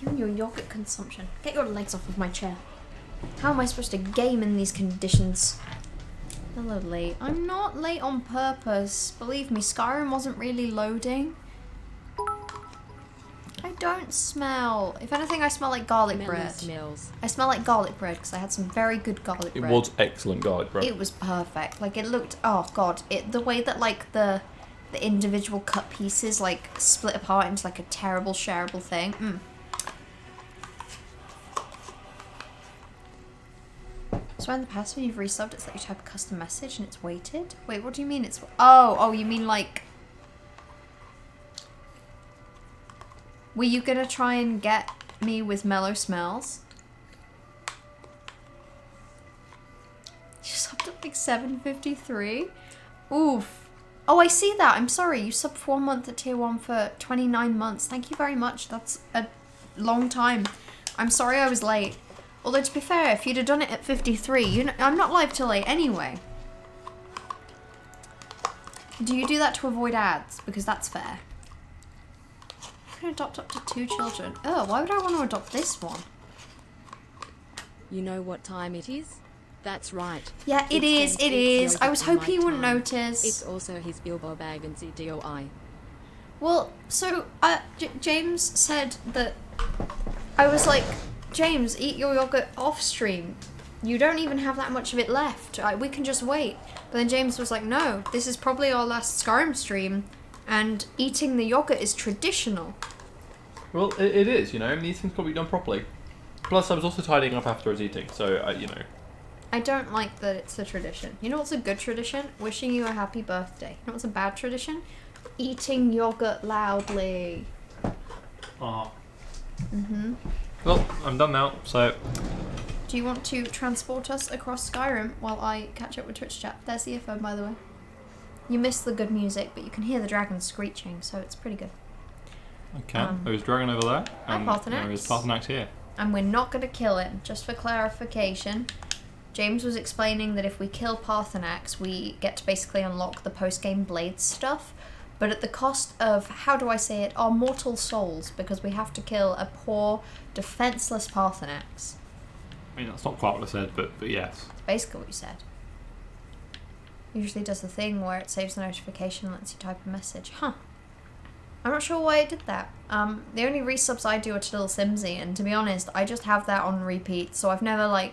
You and your yogurt consumption. Get your legs off of my chair. How am I supposed to game in these conditions? Hello, late. I'm not late on purpose. Believe me, Skyrim wasn't really loading. I don't smell. If anything, I smell like garlic bread. Smells. I smell like garlic bread because I had some very good garlic bread. It was excellent garlic bread. It was perfect. Like, it looked... Oh, God. The way that, like, the individual cut pieces, like, split apart into, like, a terrible, shareable thing. So in the past, when you've resubbed, it's like you type a custom message and it's weighted? Wait, what do you mean it's... Oh, you mean, like... Were you gonna try and get me with mellow smells? You subbed at like 753? Oof. Oh, I see that. I'm sorry. You subbed for 1 month at tier 1 for 29 months. Thank you very much. That's a long time. I'm sorry I was late. Although, to be fair, if you'd have done it at 53, I'm not live till 8 anyway. Do you do that to avoid ads? Because that's fair. You can adopt up to 2 children. Oh, why would I want to adopt this one? You know what time it is? That's right. Yeah, it is. I was hoping you wouldn't notice. It's also his Bilbo Baggins DOI. Well, so, James said that... I was like, James, eat your yogurt off stream. You don't even have that much of it left. We can just wait. But then James was like, no, this is probably our last Skyrim stream, and eating the yogurt is traditional. Well, it is, you know, and these things got to be done properly. Plus, I was also tidying up after I was eating, so, you know. I don't like that it's a tradition. You know what's a good tradition? Wishing you a happy birthday. You know what's a bad tradition? Eating yogurt loudly. Ah. Well, I'm done now, so... Do you want to transport us across Skyrim while I catch up with Twitch chat? There's the earphone, by the way. You missed the good music, but you can hear the dragons screeching, so it's pretty good. I can. There was a dragon over there, and there is Parthenax here. And we're not going to kill him. Just for clarification, James was explaining that if we kill Parthenax, we get to basically unlock the post-game Blades stuff, but at the cost of, how do I say it, our mortal souls, because we have to kill a poor, defenseless Parthenax. I mean, that's not quite what I said, but yes. That's basically what you said. Usually does the thing where it saves the notification and lets you type a message. Huh. I'm not sure why it did that. The only resubs I do are to Little Simsy, and to be honest, I just have that on repeat, so I've never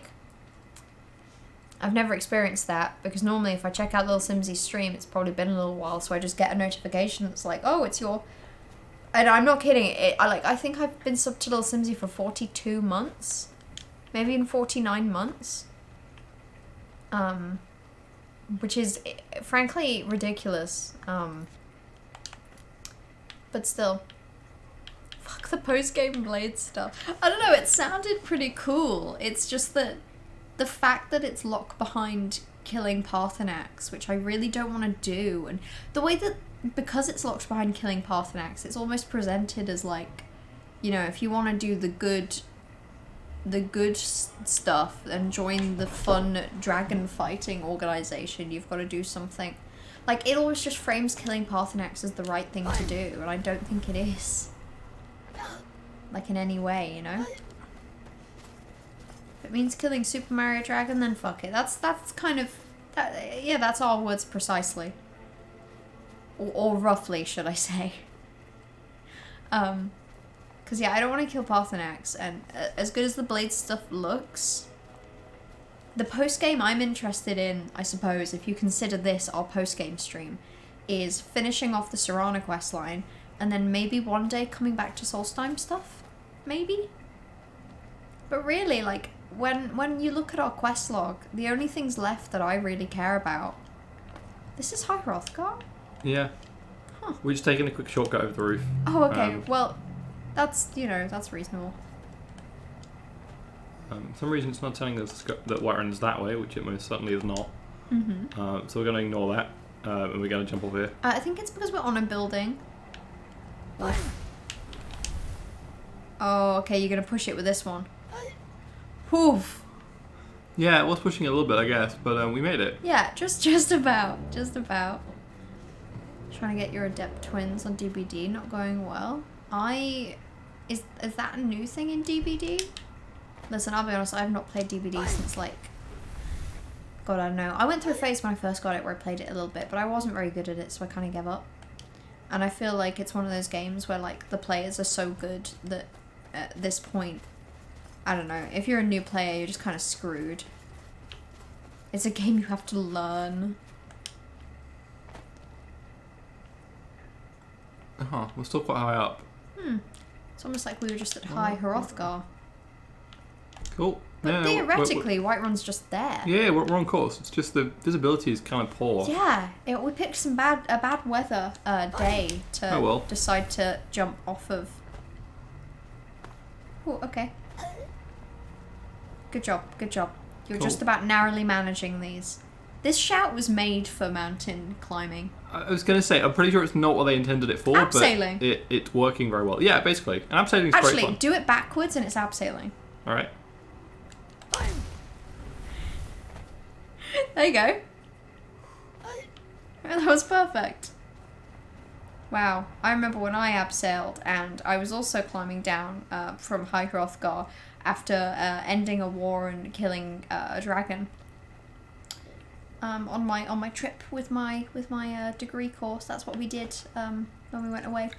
experienced that, because normally if I check out Little Simsy's stream, it's probably been a little while, so I just get a notification that's like, oh, it's your... And I'm not kidding, I think I've been subbed to Little Simsy for 42 months. Maybe in 49 months. Which is, frankly, ridiculous. But still. Fuck the post-game Blade stuff. I don't know, it sounded pretty cool. It's just that the fact that it's locked behind killing Parthenax, which I really don't want to do, and the way that, because it's locked behind killing Parthenax, it's almost presented as like, you know, if you want to do the good stuff and join the fun dragon fighting organization, you've got to do something. Like, it always just frames killing Parthenax as the right thing to do, and I don't think it is. Like, in any way, you know? If it means killing Super Mario Dragon, then fuck it. That's kind of... yeah, that's our words precisely. Or roughly, should I say. Because, yeah, I don't want to kill Parthenax, and as good as the Blade stuff looks, the post-game I'm interested in, I suppose, if you consider this our post-game stream, is finishing off the Serana questline, and then maybe one day coming back to Solstheim stuff? Maybe? But really, like, when you look at our quest log, the only things left that I really care about... This is High Hrothgar? Yeah. Huh. We're just taking a quick shortcut over the roof. Oh, okay. Well, that's, you know, that's reasonable. For some reason it's not telling us that Whiterun is that way, which it most certainly is not. Mm-hmm. So we're going to ignore that, and we're going to jump off here. I think it's because we're on a building. Oh, okay, you're going to push it with this one. Oof. Yeah, it was pushing it a little bit, I guess, but we made it. Yeah, just about. Trying to get your Adept Twins on DBD, not going well. I Is that a new thing in DBD? Listen, I'll be honest, I've not played DBD since like... God, I don't know. I went through a phase when I first got it where I played it a little bit, but I wasn't very good at it, so I kind of gave up. And I feel like it's one of those games where like the players are so good that at this point, I don't know, if you're a new player, you're just kind of screwed. It's a game you have to learn. We're still quite high up. It's almost like we were just at High Hrothgar. Cool. But Yeah, theoretically, Whiterun's just there. yeah, we're on course. It's just the visibility is kind of poor. Yeah, we picked a bad weather day to decide to jump off of. Oh, okay. Good job, good job. You're Cool. just about narrowly managing these. This shout was made for mountain climbing. I was going to say, I'm pretty sure it's not what they intended it for, Abseiling. but it's working very well. Yeah, basically. And abseiling is great Actually, fun. do it backwards and it's abseiling. Alright. There you go. That was perfect. Wow, I remember when I abseiled and I was also climbing down from High Hrothgar after ending a war and killing a dragon. On my trip with my degree course, that's what we did when we went away.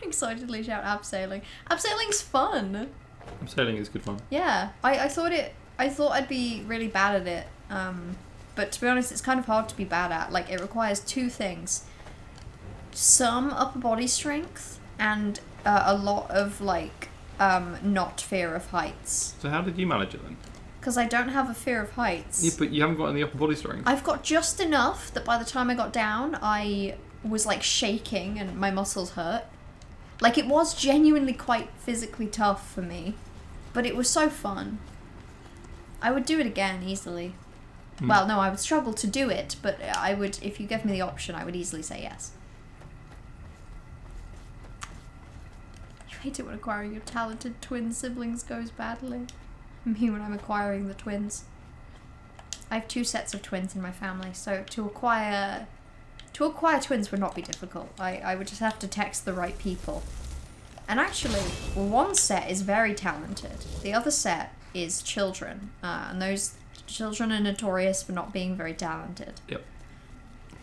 Excitedly shout abseiling. Abseiling's fun. Abseiling is good fun. Yeah, I thought I'd be really bad at it. But to be honest, it's kind of hard to be bad at. Like, it requires two things: some upper body strength and a lot of like not fear of heights. So how did you manage it then? Because I don't have a fear of heights. Yeah, but you haven't got any upper body strength. I've got just enough that by the time I got down, I was like shaking and my muscles hurt. Like, it was genuinely quite physically tough for me, but it was so fun. I would do it again easily. Well, no, I would struggle to do it, but I would, if you gave me the option, I would easily say yes. You hate it when acquiring your talented twin siblings goes badly. Me when I'm acquiring the twins. I have 2 sets of twins in my family, so to acquire twins would not be difficult. I would just have to text the right people. And actually, one set is very talented. The other set is children. And those children are notorious for not being very talented. Yep.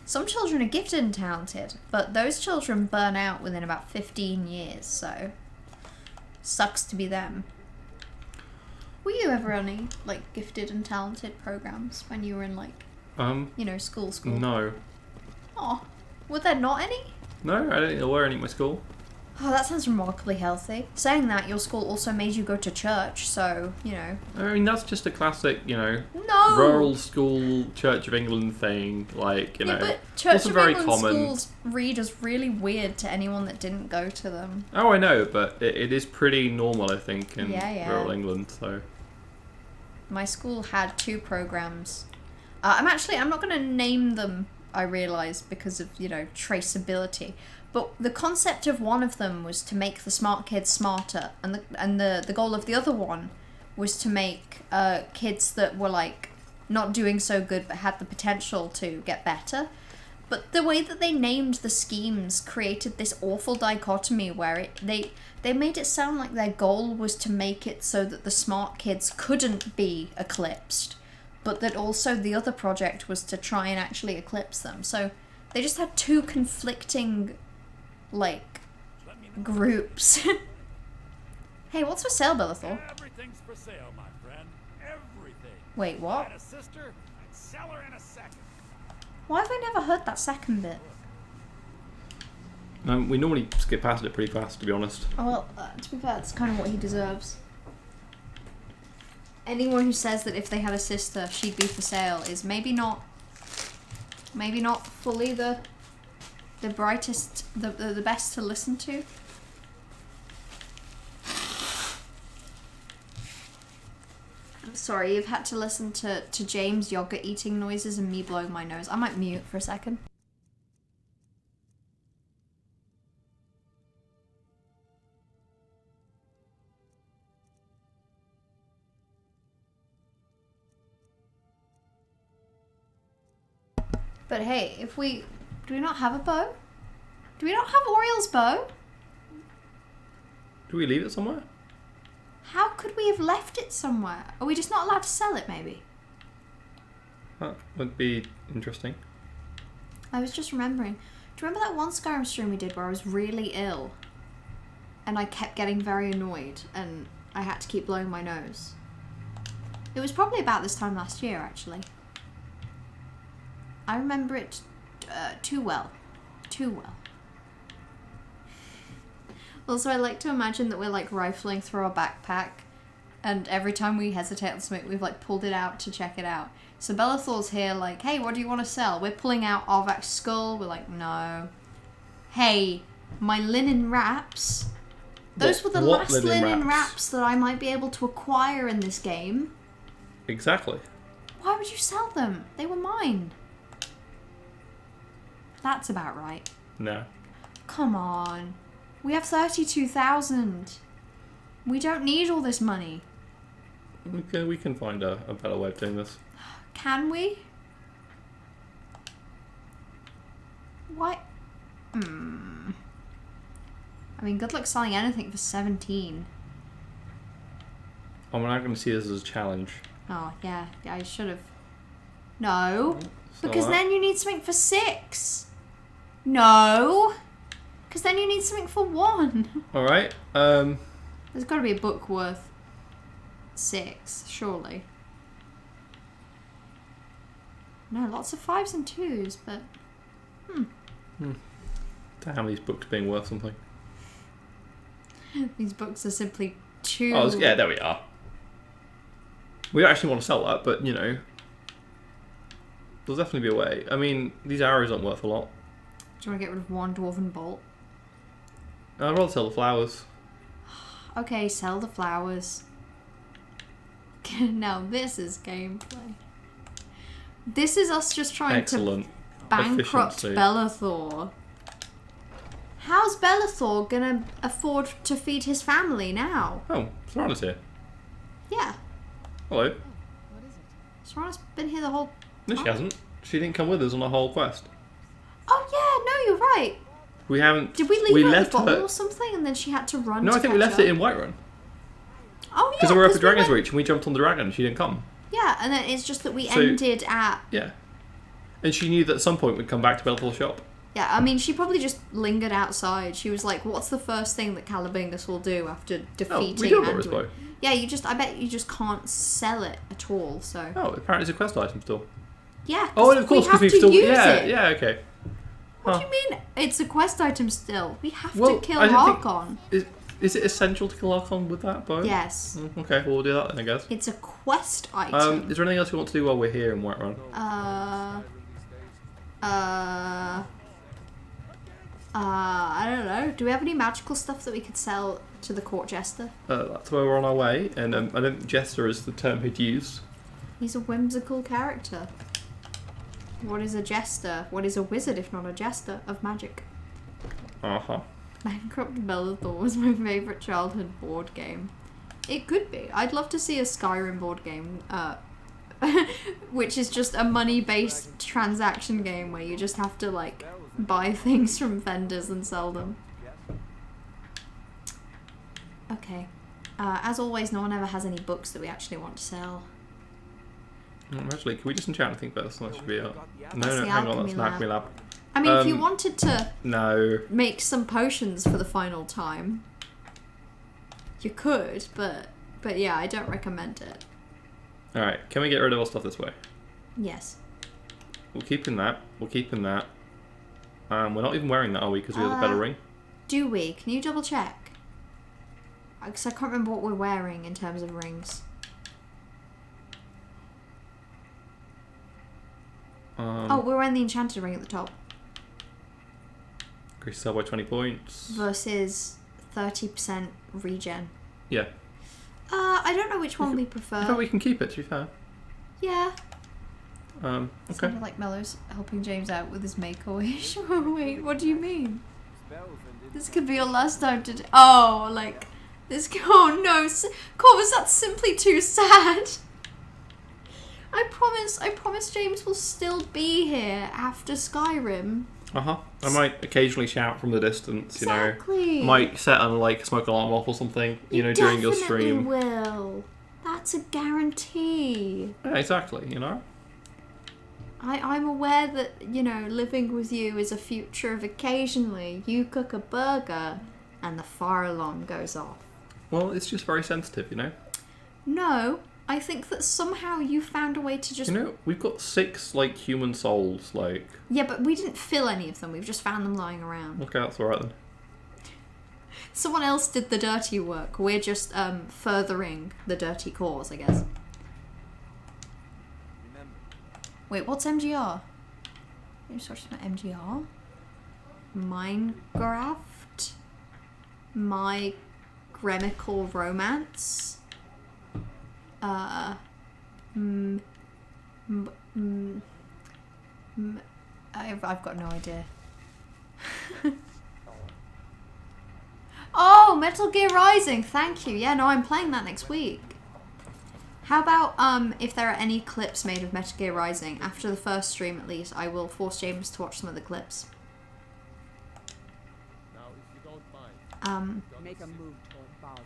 Some children are gifted and talented, but those children burn out within about 15 years, so sucks to be them. Were you ever any, like, gifted and talented programs when you were in, like, school? No. Oh, were there not any? No, I don't think there were any at my school. Oh, that sounds remarkably healthy. Saying that, your school also made you go to church, so, I mean, that's just a classic, No! rural school Church of England thing. Like, Yeah, but Church also of very England common. schools read as really weird to anyone that didn't go to them. Oh, I know, but it is pretty normal, I think, in Yeah. rural England, so... My school had 2 programs. I'm not going to name them, I realise, because of, traceability. But the concept of one of them was to make the smart kids smarter, and the goal of the other one was to make kids that were, like, not doing so good but had the potential to get better. But the way that they named the schemes created this awful dichotomy where they made it sound like their goal was to make it so that the smart kids couldn't be eclipsed, but that also the other project was to try and actually eclipse them. So they just had 2 conflicting, like, groups. Hey, what's for sale, Bellathor? Everything's for sale, my friend. Everything. Wait, I what? had a sister, I'd sell her in a second. Why have I never heard that second bit? We normally skip past it pretty fast, to be honest. Oh, well, to be fair, that's kind of what he deserves. Anyone who says that if they had a sister, she'd be for sale is maybe not fully the brightest, the best to listen to. I'm sorry, you've had to listen to James' yogurt eating noises and me blowing my nose. I might mute for a second. But hey, do we not have a bow? Do we not have Oriel's bow? Do we leave it somewhere? How could we have left it somewhere? Are we just not allowed to sell it, maybe? That would be interesting. I was just remembering. Do you remember that one Skyrim stream we did where I was really ill? And I kept getting very annoyed and I had to keep blowing my nose. It was probably about this time last year, actually. I remember it too well. Too well. Also, I like to imagine that we're like rifling through our backpack and every time we hesitate on something, we've like pulled it out to check it out. So Bellathor's here like, hey, what do you want to sell? We're pulling out Arvak's skull. We're like, no. Hey, my linen wraps. Those were the What last linen linen wraps? wraps that I might be able to acquire in this game. Exactly. Why would you sell them? They were mine. That's about right. No. Come on. We have 32,000. We don't need all this money. We can find a better way of doing this. Can we? Why? I mean, good luck selling anything for 17. I'm not going to see this as a challenge. Oh, yeah. Yeah, I should have. No. So Because that- then you need something for 6. No. Because then you need something for 1. Alright. There's got to be a book worth 6, surely. No, lots of 5s and 2s, but... Damn, these books being worth something. These books are simply too... Oh, yeah, there we are. We actually want to sell that, but, you know... There'll definitely be a way. I mean, these arrows aren't worth a lot. Do you want to get rid of 1 dwarven bolt? I'd rather sell the flowers. Okay, sell the flowers. Now this is gameplay. This is us just trying Excellent. to bankrupt Efficiency. Bellathor. How's Bellathor gonna afford to feed his family now? Oh, Serana's here. Yeah, Hello. Serana's been here the whole... No, she hasn't. She didn't come with us on the whole quest. Oh yeah, no, you're right. We haven't... Did we leave her at left the bottom her... or something and then she had to run No, to I think we catch left it up? in Whiterun. Oh yeah, Because we were up at Dragon's went- Reach and we jumped on the dragon and she didn't come. Yeah, and then it's just that we So- ended at... Yeah. And she knew that at some point we'd come back to Bellathor's shop. Yeah, I mean, she probably just lingered outside. She was like, what's the first thing that Calabingus will do after defeating Oh, we do have Laura's Anduin? bow. Yeah, I bet you just can't sell it at all, so... Oh, apparently it's a quest item still. Yeah, Oh, and of course, because we we've have to still... use Yeah, it. yeah, okay. What Huh. do you mean it's a quest item still? We have Well, to kill I didn't think- Harkon. Is it essential to kill Archon with that bow? Yes. Okay, well, we'll do that then, I guess. It's a quest item. Is there anything else you want to do while we're here in Whiterun? I don't know. Do we have any magical stuff that we could sell to the court jester? That's where we're on our way, and I don't think jester is the term he'd use. He's a whimsical character. What is a jester? What is a wizard if not a jester of magic? Uh-huh. Bankrupt Bellathor was my favourite childhood board game. It could be. I'd love to see a Skyrim board game, which is just a money-based transaction game where you just have to, like, buy things from vendors and sell them. Okay. As always, no one ever has any books that we actually want to sell. Actually, can we just enchant anything first? That should be it. No, That's no, the hang on, alchemy that's an lab. alchemy lab. I mean, if you wanted to No. make some potions for the final time, you could, but yeah, I don't recommend it. Alright, can we get rid of our stuff this way? Yes. We'll keep in that. We'll keep in that. We're not even wearing that, are we? Because we have a better ring. Do we? Can you double check? Because I can't remember what we're wearing in terms of rings. Oh, we're wearing the enchanted ring at the top. Increase sell by 20 points. Versus 30% regen. Yeah. I don't know which one we I prefer. thought we can keep it, to be fair. Yeah. Okay. Sounded like Mellow's helping James out with his make-a-wish. Wait, what do you mean? This could be your last time to do... Oh, like... This... Oh, no. Corvus, that's simply too sad. I promise James will still be here after Skyrim. I might occasionally shout from the distance, you Exactly. know. Might set on like a smoke alarm off or something, you know, during your stream. Will. That's a guarantee. Yeah, exactly, you know. I'm aware that, you know, living with you is a future of occasionally you cook a burger and the fire alarm goes off. Well, it's just very sensitive, you know. No, I think that somehow you found a way to just... You know, we've got 6 like human souls, like. Yeah, but we didn't fill any of them. We've just found them lying around. Okay, that's alright then. Someone else did the dirty work. We're just furthering the dirty cause, I guess. Wait, what's MGR? You search about MGR? Minecraft? My Gremical Romance? I've got no idea. Oh, Metal Gear Rising! Thank you. Yeah, no, I'm playing that next week. How about if there are any clips made of Metal Gear Rising after the first stream, at least, I will force James to watch some of the clips. Now, if you don't mind, Make a move toward Baldur.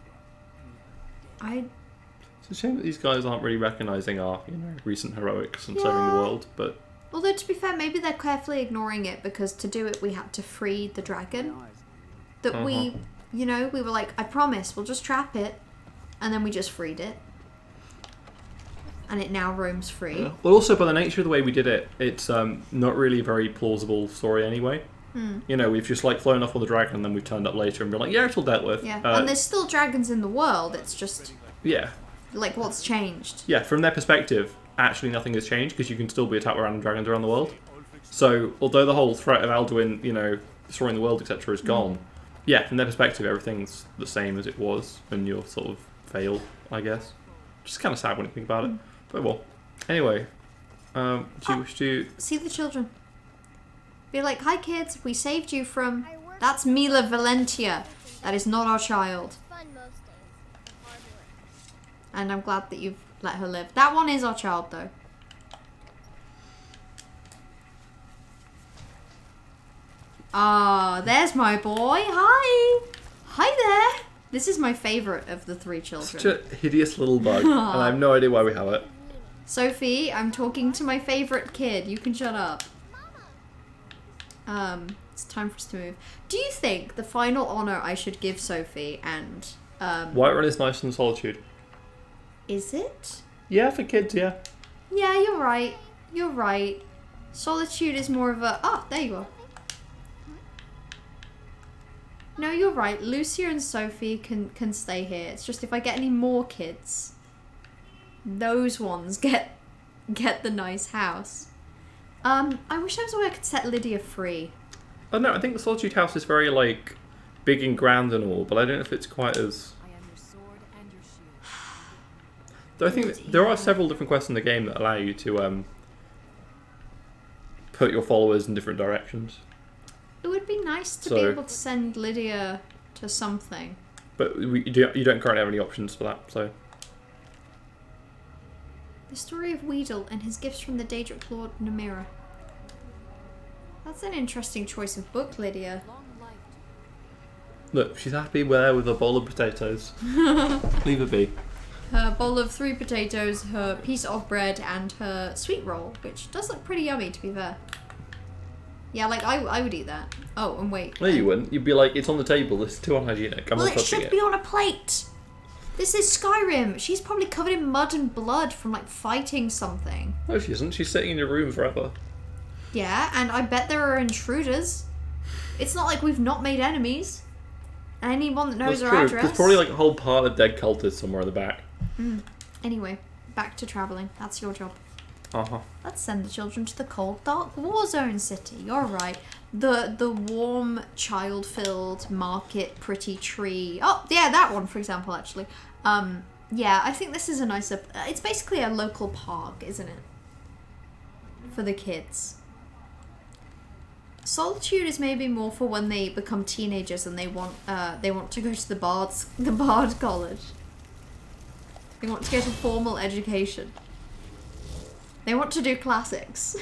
I It's a shame that these guys aren't really recognising our, you know, recent heroics and saving Yeah. the world, but although to be fair, maybe they're carefully ignoring it because to do it we had to free the dragon. That we, you know, we were like, I promise, we'll just trap it, and then we just freed it. And it now roams free. yeah. Well, also by the nature of the way we did it, it's not really a very plausible story anyway. You know, we've just like flown off on the dragon and then we've turned up later and been like, yeah, it's all dealt with. Yeah, and there's still dragons in the world, it's just, yeah. like, what's changed? Yeah, from their perspective, actually nothing has changed because you can still be attacked by random dragons around the world. So, although the whole threat of Alduin, you know, destroying the world, etc., is gone, yeah, from their perspective, everything's the same as it was, and you'll sort of fail, I guess. Which is kind of sad when you think about it. But well, anyway, do you wish to... See the children. Be like, hi kids, we saved you from... That's Mila Valentia. That is not our child. Fun most days. The hard work. And I'm glad that you've let her live. That one is our child, though. Ah, there's my boy. Hi. Hi there. This is my favourite of the 3 children. Such a hideous little bug, and I have no idea why we have it. Sophie, I'm talking to my favourite kid. You can shut up. It's time for us to move. Do you think the final honour I should give Sophie and Whiterun is nicer than Solitude. is it? Yeah, for kids, yeah. Yeah, you're right. You're right. Solitude is more of a... Oh, there you are. No, you're right. Lucia and Sophie can stay here. It's just if I get any more kids, those ones get the nice house. I wish there was a way I could set Lydia free. I don't know, I think the Solitude House is very, like, big and grand and all, but I don't know if it's quite as... I am your sword and your shield. Though I think that there are several different quests in the game that allow you to put your followers in different directions. It would be nice to be able to send Lydia to something. But you don't currently have any options for that, so... The story of Weedle and his gifts from the Daedric Lord Namira. That's an interesting choice of book, Lydia. Long life. Look, she's happy there with a bowl of potatoes. Leave her be. Her bowl of 3 potatoes, her piece of bread, and her sweet roll, which does look pretty yummy, to be fair. Yeah, like, I would eat that. Oh, and wait. No, you wouldn't. You'd be like, it's on the table, this is too unhygienic, I'm Well, not it touching should be on a plate! This is Skyrim! She's probably covered in mud and blood from, like, fighting something. No, she isn't. She's sitting in your room forever. Yeah, and I bet there are intruders. It's not like we've not made enemies. Anyone that knows That's our true. address. There's probably like a whole part of dead cultists somewhere in the back. Anyway, back to travelling. That's your job. Uh-huh. Let's send the children to the cold, dark war zone city. You're right. The warm, child-filled market, pretty tree. Oh, yeah, that one, for example, actually. Yeah, I think this is a nicer... it's basically a local park, isn't it? For the kids. Solitude is maybe more for when they become teenagers and they want to go to the Bard College. They want to get a formal education. They want to do classics.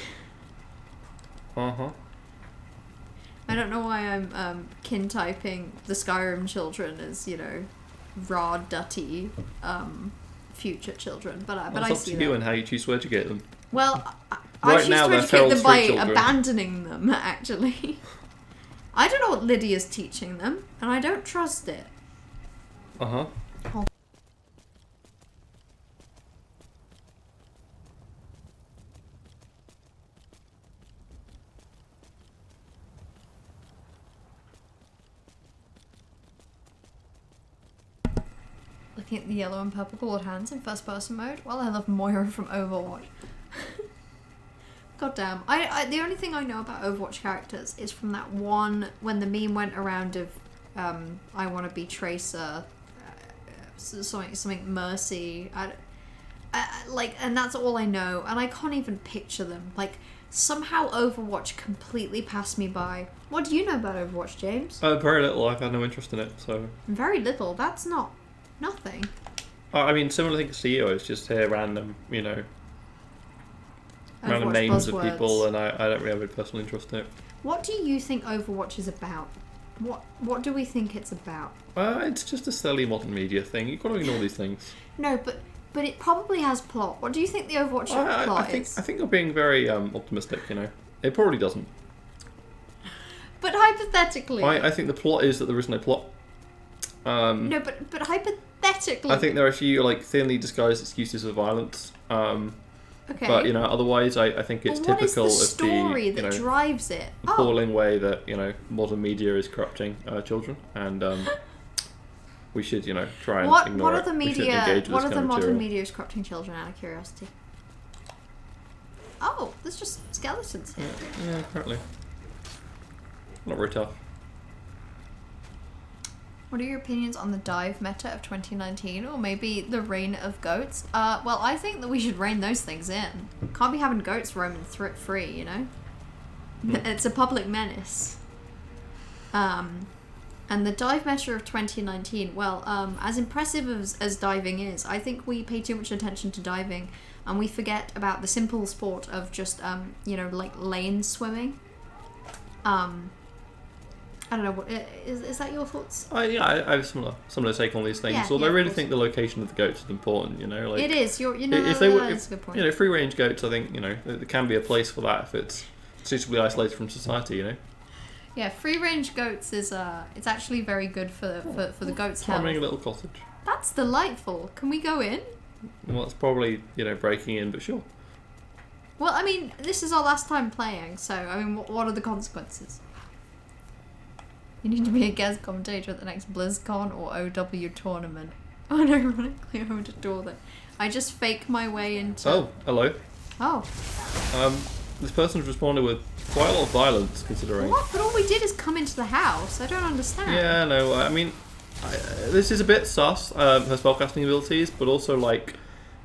Uh-huh. I don't know why I'm kin-typing the Skyrim children as, you know, raw, dutty future children, but Well, I it's see up to you that. and how you choose to educate them. Well, I Right choose now, to they're educate feral them by street children. abandoning them, actually. I don't know what Lydia's teaching them, and I don't trust it. Uh-huh. Looking at the yellow and purple colored hands in first person mode. Well, I love Moira from Overwatch. God damn. I the only thing I know about Overwatch characters is from that one when the meme went around of I want to be Tracer, something Mercy. Like, and that's all I know, and I can't even picture them. Like, somehow Overwatch completely passed me by. What do you know about Overwatch, James? Very little. I've had no interest in it, so... Very little. That's not nothing. I mean, similar things to you. It's just hear random, you know, random Overwatch names of buzzwords. people, and I don't really have a personal interest in it. What do you think Overwatch is about? What do we think it's about? It's just a silly modern media thing. You've got to ignore these things. No, but it probably has plot. What do you think the Overwatch plot is? I think you're being very optimistic, you know. It probably doesn't. But hypothetically. I think the plot is that there is no plot. No, but hypothetically. I think there are a few like thinly disguised excuses for violence. Okay. But you know, otherwise, I think it's Well, typical what is the of story the that you know drives it? Oh, appalling way that you know modern media is corrupting children, and we should you know try and what ignore are it. the We shouldn't media? engage with What this are the kind of modern material. media is corrupting children? Out of curiosity. Oh, there's just skeletons here. Yeah, apparently. Not very tough. What are your opinions on the dive meta of 2019, or maybe the reign of goats? Well, I think that we should rein those things in. Can't be having goats roaming free, you know? It's a public menace. And the dive meta of 2019, well, as impressive as diving is, I think we pay too much attention to diving, and we forget about the simple sport of just, you know, like lane swimming. I don't know, what is that your thoughts? Yeah, I have similar take on these things. Yeah, Although yeah, I of really course. think the location of the goats is important. You know, like It is. You know, if they were, that's a good point. you know, free range goats, I think you know there can be a place for that if it's suitably isolated from society. You know, Yeah, free range goats is it's actually very good for the goats' health. charming little cottage. That's delightful. Can we go in? Well, it's probably you know breaking in, but sure. Well, I mean, this is our last time playing, so I mean, what are the consequences? You need to be a guest commentator at the next BlizzCon or OW tournament. Oh, and ironically, I would adore that. I just fake my way into. Oh, hello. Oh. This person's responded with quite a lot of violence, considering. What? But all we did is come into the house. I don't understand. Yeah, no. I mean, this is a bit sus. Her spellcasting abilities, but also like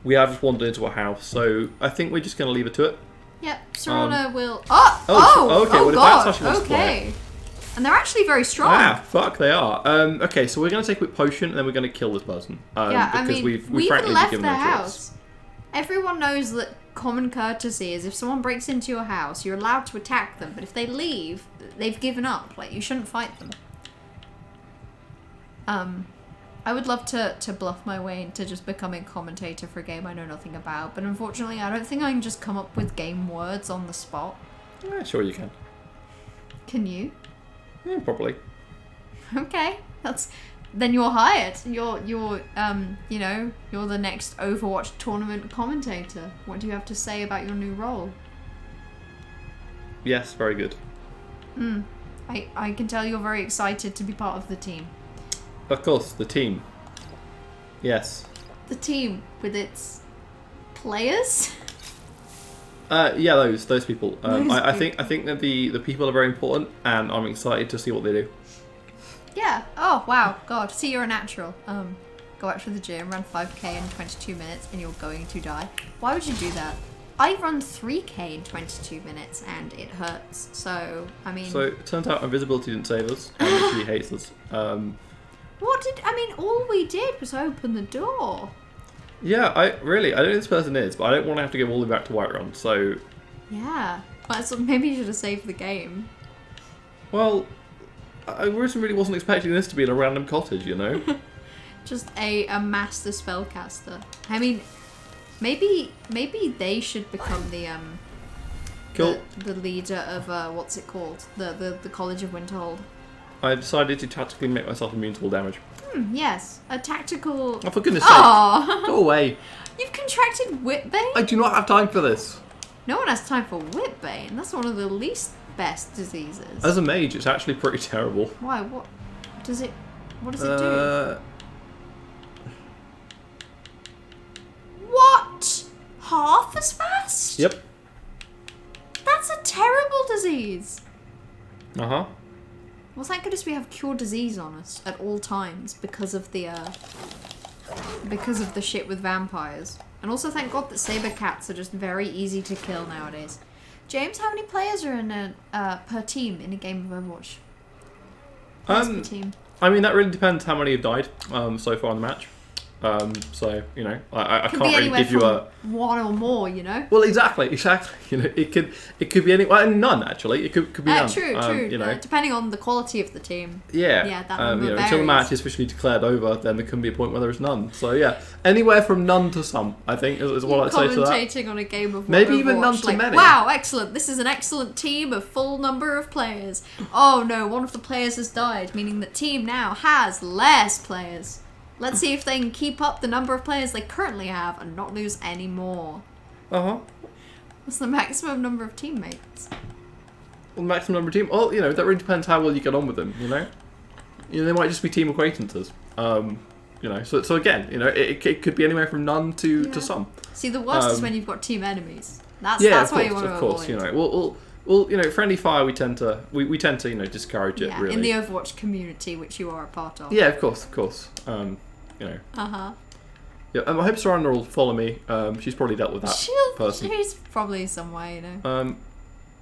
we have just wandered into a house, so I think we're just going to leave it to it. Yep. Serana will. Oh, okay, well, if God. that's how she wants to play Okay. And they're actually very strong. Ah, fuck, they are. Okay, so we're going to take a quick potion and then we're going to kill this person. Yeah, I because mean, we've we even frankly left given their no choice. house. Everyone knows that common courtesy is if someone breaks into your house, you're allowed to attack them, but if they leave, they've given up. Like, you shouldn't fight them. I would love to bluff my way into just becoming commentator for a game I know nothing about, but unfortunately I don't think I can just come up with game words on the spot. Yeah, sure you can. Can you? Yeah, probably. Okay, then you're hired. You're you know, you're the next Overwatch tournament commentator. What do you have to say about your new role? Yes, very good. I can tell you're very excited to be part of the team. Of course, the team. Yes. The team with its players. Yeah, those people. Those I think that the people are very important, and I'm excited to see what they do. Yeah. Oh wow, God. See, you're a natural. Go out to the gym, run 5k in 22 minutes, and you're going to die. Why would you do that? I run 3k in 22 minutes, and it hurts. So I mean. So it turns out invisibility didn't save us, and she hates us. All we did was open the door. Yeah, I don't know who this person is, but I don't want to have to go all the way back to Whiterun, so... Yeah. Well, so maybe you should have saved the game. Well, I really wasn't expecting this to be in a random cottage, you know? Just a master spellcaster. I mean, maybe they should become the Cool. the leader of what's it called? The College of Winterhold. I decided to tactically make myself immune to all damage. Yes, a tactical. Oh, for goodness sake. Oh, Go away. you've contracted Whitbane? I do not have time for this. No one has time for Whitbane. That's one of the least best diseases. As a mage, it's actually pretty terrible. Why? What does it do? What? Half as fast? Yep. That's a terrible disease. Uh-huh. Well, thank goodness we have cure disease on us at all times because of the shit with vampires. And also thank God that saber cats are just very easy to kill nowadays. James, how many players are in per team in a game of Overwatch? Players per team. I mean, that really depends how many have died so far in the match. So, you know, I can't really give you a... one or more, you know? Well, exactly. You know, it could be any... Well, none, actually. It could be none. True. You know. Depending on the quality of the team. Yeah. Yeah, that number you know, varies. until the match is officially declared over, then there can be a point where there is none. So, yeah. Anywhere from none to some, I think, is what I'd say to that. Commentating on a game of Maybe Overwatch, even none to like, many. wow, excellent. This is an excellent team of full number of players. Oh no, one of the players has died, meaning the team now has less players. Let's see if they can keep up the number of players they currently have and not lose any more. Uh-huh. What's the maximum number of teammates? Well, maximum number of team... Oh, you know, that really depends how well you get on with them, you know? You know, they might just be team acquaintances. You know, so again, you know, it could be anywhere from none to some. See, the worst is when you've got team enemies. That's of why course, you want to of course, avoid. you know. Well, you know, friendly fire, we tend to, you know, discourage it, really. In the Overwatch community, which you are a part of. Yeah, of course. You know. Uh-huh. Yeah, I hope Saranda will follow me. She's probably dealt with that person. She's probably somewhere, you know.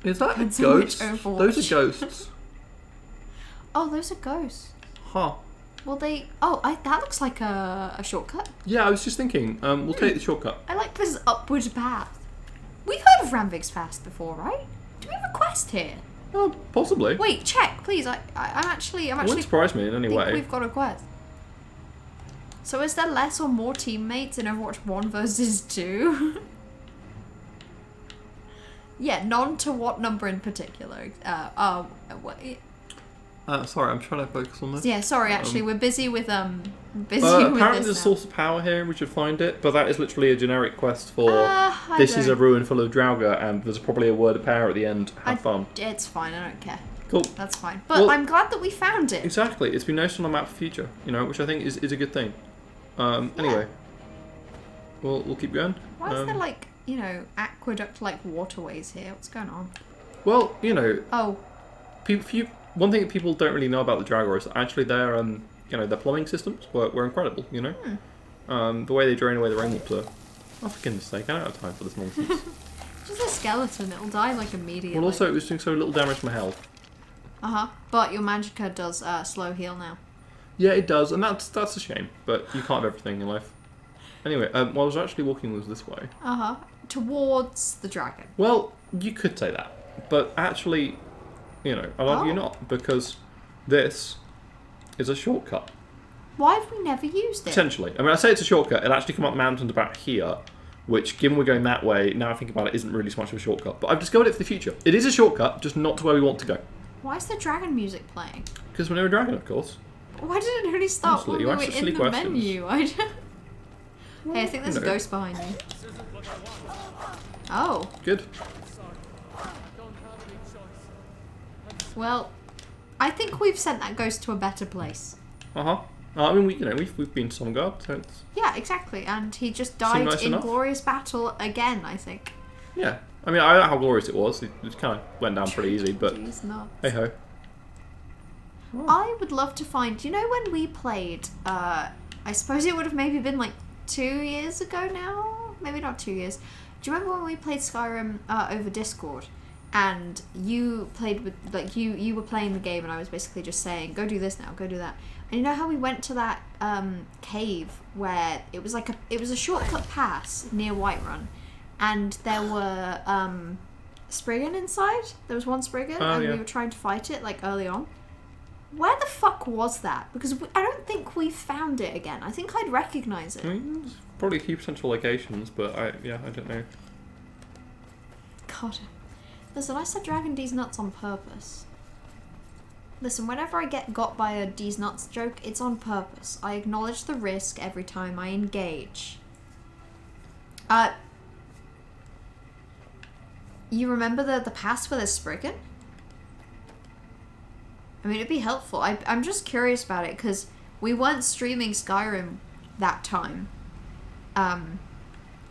Is that a Depends on which ghost? Overwatch. Those are ghosts. Oh, those are ghosts. Huh. Well, that looks like a shortcut. Yeah, I was just thinking, we'll take the shortcut. I like this upward path. We've heard of Ramvig's Fast before, right? Do we have a quest here? Oh, possibly. Wait, check, please. I'm actually. It wouldn't surprise me in any think way. we've got a quest. So is there less or more teammates in Overwatch 1 versus 2? Yeah, none to what number in particular? What? Sorry, I'm trying to focus on this. Yeah, sorry. Actually, we're busy with with apparently this there's a now. source of power here, and we should find it. But that is literally a generic quest for I this is a don't- ruin full of Draugr, and there's probably a word of power at the end. Have fun. It's fine. I don't care. Cool. That's fine. But Well- I'm glad that we found it. Exactly. It's been noticed on the map for future, you know, which I think is a good thing. Anyway, we'll keep going. Why is there like aqueduct-like waterways here? What's going on? Well, you know, Oh, one thing that people don't really know about the Draugr is that actually their their plumbing systems were incredible. You know, the way they drain away the rainwater. Oh, for goodness sake, I don't have time for this nonsense. just a skeleton. It'll die like immediately. Well, also it was doing so little damage to my health. But your magicka does slow heal now. Yeah, it does, and that's a shame. But you can't have everything in life. Anyway, what I was actually walking was this way. Towards the dragon. Well, you could say that, but actually, you know, I'll argue not, because this is a shortcut. Why have we never used it? Essentially. I mean, I say it's a shortcut. It'll actually come up mountains about here, which, given we're going that way, now I think about it, isn't really so much of a shortcut. But I've discovered it for the future. It is a shortcut, just not to where we want to go. Why is the dragon music playing? Because we're near a dragon, of course. Why did it only start Honestly, when you we ask were the in silly the questions. menu? Hey, I think there's a ghost behind you. Oh. Good. Well, I think we've sent that ghost to a better place. I mean, we've been to Songard, so it's... Yeah, exactly. And he just Seem died nice in enough. glorious battle again, I think. Yeah. I mean, I don't know how glorious it was. It kind of went down pretty easy, but Jeez, nuts. hey-ho. I would love to find... Do you know when we played... I suppose it would have maybe been like 2 years ago now? Maybe not 2 years. Do you remember when we played Skyrim over Discord? And you played with... Like, you were playing the game and I was basically just saying, go do this now, go do that. And you know how we went to that cave where it was like it was a shortcut pass near Whiterun, and there were Spriggan inside. There was one Spriggan, Oh, and yeah. we were trying to fight it like early on. Where the fuck was that? Because I don't think we found it again. I think I'd recognise it. I mean, there's probably a few potential locations, but I don't know. God. Listen, I said Dragon D's nuts on purpose. Listen, whenever I get got by a D's nuts joke, it's on purpose. I acknowledge the risk every time I engage. You remember the pass where there's Spriggan? I mean, it'd be helpful. I'm just curious about it, because we weren't streaming Skyrim that time. And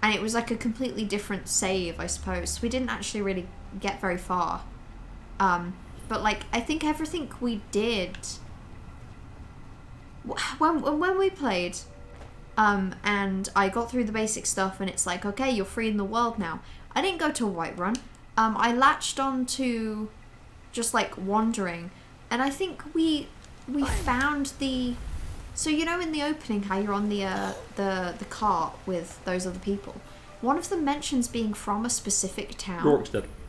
it was like a completely different save, I suppose. So we didn't actually really get very far. But like, I think everything we did... When we played, and I got through the basic stuff, and it's like, okay, you're free in the world now. I didn't go to Whiterun. I latched on to just like wandering. And I think we found the... So you know in the opening how you're on the cart with those other people? One of them mentions being from a specific town.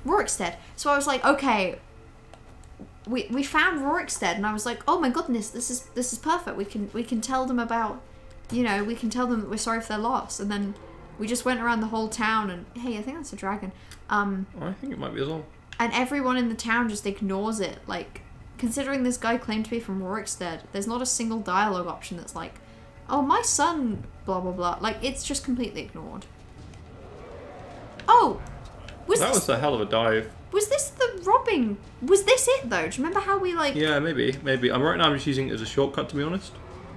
Rorikstead. So I was like, okay, we found Rorikstead, and I was like, oh my goodness, this is perfect. We can tell them about, you know, we can tell them that we're sorry for their loss. And then we just went around the whole town, and hey, I think that's a dragon. I think it might be as well. And everyone in the town just ignores it, like... Considering this guy claimed to be from Rorikstead, there's not a single dialogue option that's like, oh, my son, blah, blah, blah. Like, it's just completely ignored. Oh! That was a hell of a dive. Was this the robbing? Was this it, though? Do you remember how we, like... Yeah, maybe. Right now I'm just using it as a shortcut, to be honest.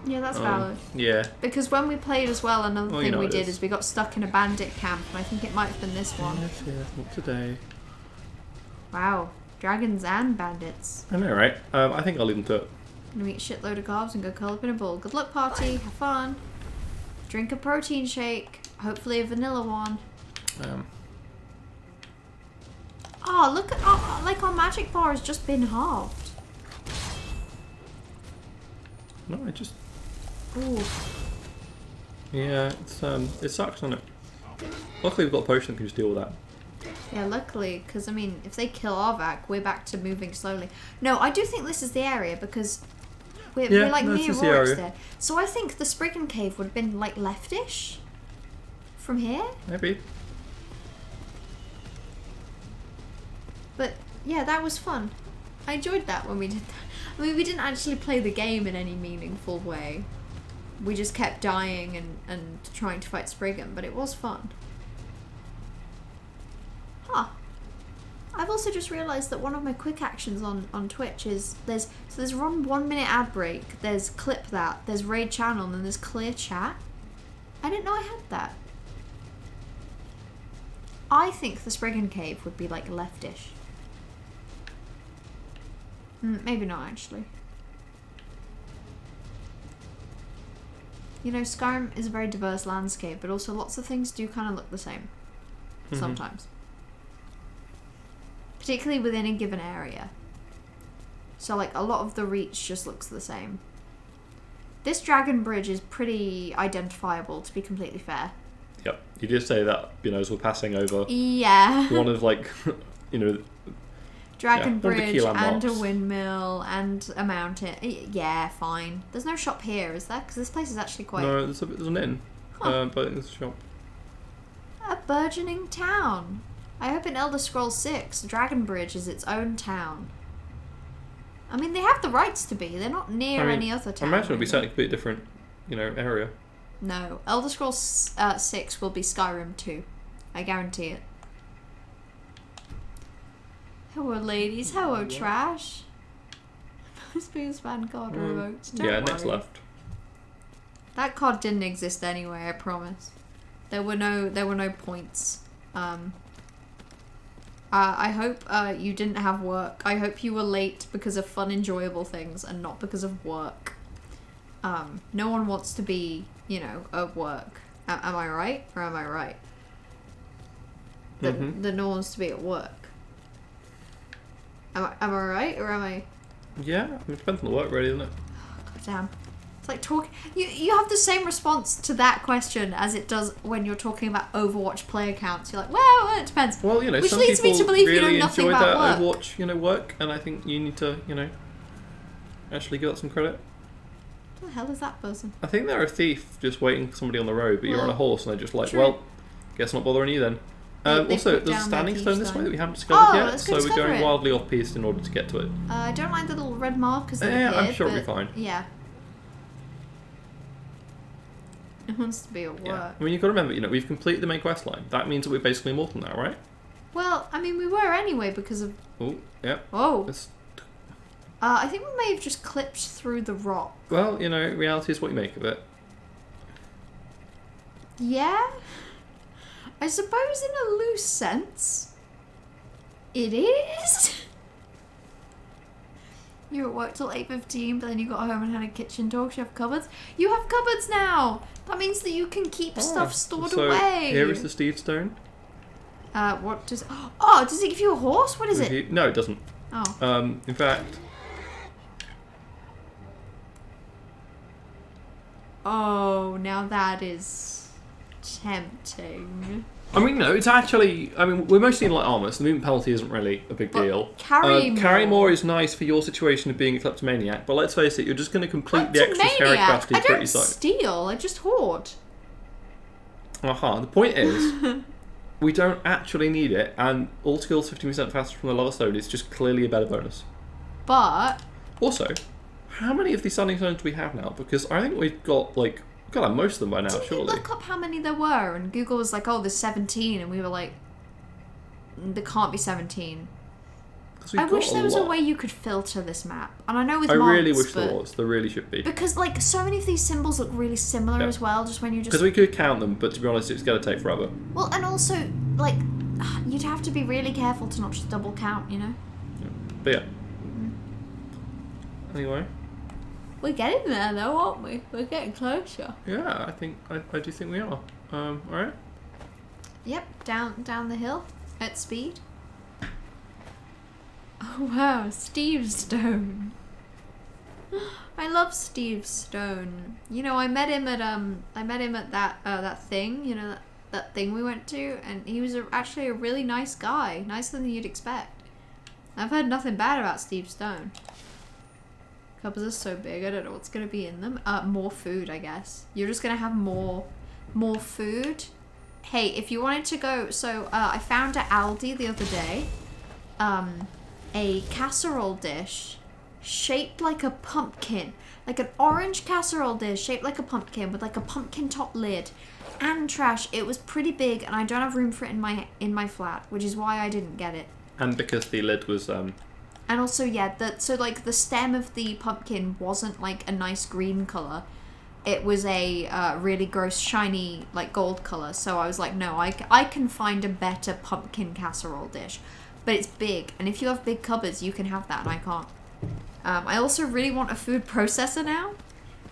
Yeah, that's valid. Yeah. Because when we played as well, another Well, thing you know we it did is. is we got stuck in a bandit camp, and I think it might have been this one. Yes, not today. Wow. Dragons and bandits. I know, right? I think I'll leave them to it. Gonna eat a shitload of carbs and go curl up in a ball. Good luck, party. Have fun. Drink a protein shake. Hopefully a vanilla one. Oh, look at... Oh, like, our magic bar has just been halved. No, I just... Ooh. Yeah, it sucks, doesn't it? Luckily we've got a potion that can just deal with that. Yeah, luckily, because, I mean, if they kill Arvak, we're back to moving slowly. No, I do think this is the area, because we're like, near Rorikstead. So I think the Spriggan Cave would have been, like, leftish from here. Maybe. But, yeah, that was fun. I enjoyed that when we did that. I mean, we didn't actually play the game in any meaningful way. We just kept dying and trying to fight Spriggan, but it was fun. Huh. I've also just realised that one of my quick actions on Twitch is there's 1 minute ad break, there's clip that, there's raid channel, and then there's clear chat. I didn't know I had that. I think the Spriggan Cave would be like leftish. Maybe not actually. You know, Skyrim is a very diverse landscape, but also lots of things do kind of look the same. Sometimes. Particularly within a given area. So, like, a lot of the Reach just looks the same. This dragon bridge is pretty identifiable, to be completely fair. Yep. You did say that, you know, as we're passing over Yeah. one of, like, you know... Dragon one of the key bridge and a landmarks. windmill and a mountain. Yeah, fine. There's no shop here, is there? Because this place is actually quite... No, there's an inn. Huh. But it's a shop. A burgeoning town. I hope in Elder Scrolls 6, Dragon Bridge is its own town. I mean, they have the rights to be. They're not near any other town. I imagine it'll be something completely different, you know, area. No. Elder Scrolls 6 will be Skyrim 2. I guarantee it. Hello, ladies. Hello, trash. Most biggest fan card revoked. Don't Yeah, next worry. left. That card didn't exist anyway, I promise. There were no points. I hope you didn't have work. I hope you were late because of fun, enjoyable things and not because of work. No one wants to be, you know, at work. Am I right? Or am I right? That no one wants to be at work. Am I right? Or am I... Yeah, I mean, it depends on the work, really, doesn't it? God damn. It's like talk. You have the same response to that question as it does when you're talking about Overwatch player counts. You're like, well, it depends. Well, you know, Which some leads me people to believe you really know nothing enjoy about that work. Overwatch, work, and I think you need to, actually give that some credit. What the hell is that person? I think they're a thief just waiting for somebody on the road, but you're on a Well, horse, and they're just like, true. well, guess not bothering you then. They Also, put there's a down their standing stone this way thieves' that we haven't discovered Oh, yet, let's so go we're discover going it. wildly off-piste in order to get to it. I don't mind the little red markers that Yeah, appeared, I'm sure it'll be but fine. Yeah. It wants to be at work. Yeah. I mean, you've got to remember, we've completed the main quest line. That means that we're basically immortal now, right? Well, I mean, we were anyway because of. Oh, yeah. Oh. It's, I think we may have just clipped through the rock. well, reality is what you make of it. Yeah? I suppose in a loose sense, it is. You were at work till 8:15, but then you got home and had a kitchen talk. You have cupboards. You have cupboards now! That means that you can keep stuff stored so away. Here is the Steve Stone. What does... Oh, does it give you a horse? What is it? No, it doesn't. Oh. In fact... Oh, now that is tempting. I mean, no, it's actually... I mean, we're mostly in light armour, so the movement penalty isn't really a big But deal. carry more is nice for your situation of being a kleptomaniac, but let's face it, you're just going to complete the extra carry Kleptomaniac? capacity I pretty don't slow. steal, I just hoard. The point is, we don't actually need it, and all skills 50% faster from the lava stone is just clearly a better bonus. But... Also, how many of these standing stones do we have now? Because I think we've got, like, we've got like most of them by now, Didn't surely. you look up how many there were? And Google was like, oh, there's 17. And we were like, there can't be 17. 'Cause we've I wish got there was a lot. way you could filter this map. And I know with I mods, really wish but... there was. There really should be. Because, like, so many of these symbols look really similar Yeah. as well, just when you just... Because we could count them, but to be honest, it's going to take forever. Well, and also, like, you'd have to be really careful to not just double count, you know? But yeah. Anyway. We're getting there, though, aren't we? We're getting closer. Yeah, I do think we are. Alright. Yep, down the hill at speed. Oh wow, Steve Stone. I love Steve Stone. I met him at that thing, that thing we went to, and he was actually a really nice guy, nicer than you'd expect. I've heard nothing bad about Steve Stone. Cupboards are so big, I don't know what's gonna be in them. More food, I guess. You're just gonna have more food. Hey, if you wanted to go, so I found at Aldi the other day, a casserole dish shaped like a pumpkin, like an orange casserole dish shaped like a pumpkin with like a pumpkin top lid and trash. It was pretty big, and I don't have room for it in my flat, which is why I didn't get it. And because the lid was And also, yeah, so like the stem of the pumpkin wasn't like a nice green color. It was a really gross, shiny, like gold color. So I was like, no, I can find a better pumpkin casserole dish. But it's big, and if you have big cupboards, you can have that, and I can't. I also really want a food processor now.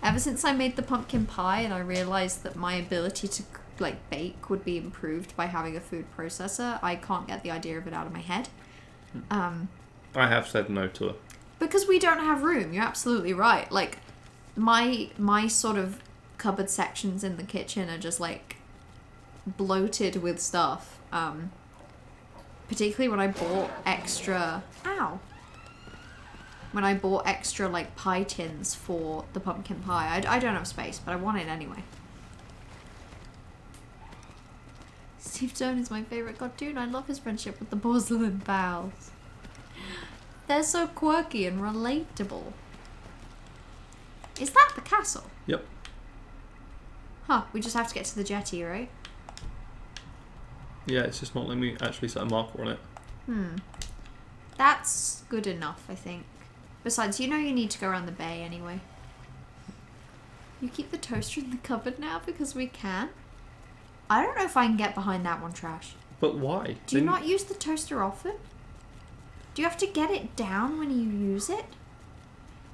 Ever since I made the pumpkin pie, and I realized that my ability to like bake would be improved by having a food processor, I can't get the idea of it out of my head. I have said no to it. Because we don't have room. You're absolutely right. Like, my sort of cupboard sections in the kitchen are just like bloated with stuff. Particularly when I bought extra... Ow! When I bought extra like pie tins for the pumpkin pie. I don't have space, but I want it anyway. Steve Stone is my favourite cartoon. I love his friendship with the porcelain pals. They're so quirky and relatable. Is that the castle? Yep. Huh, we just have to get to the jetty, right? Yeah, it's just not letting me actually set a marker on it. That's good enough, I think. Besides, you need to go around the bay anyway. You keep the toaster in the cupboard now because we can? I don't know if I can get behind that one, Trash. But why? Do you not use the toaster often? Do you have to get it down when you use it?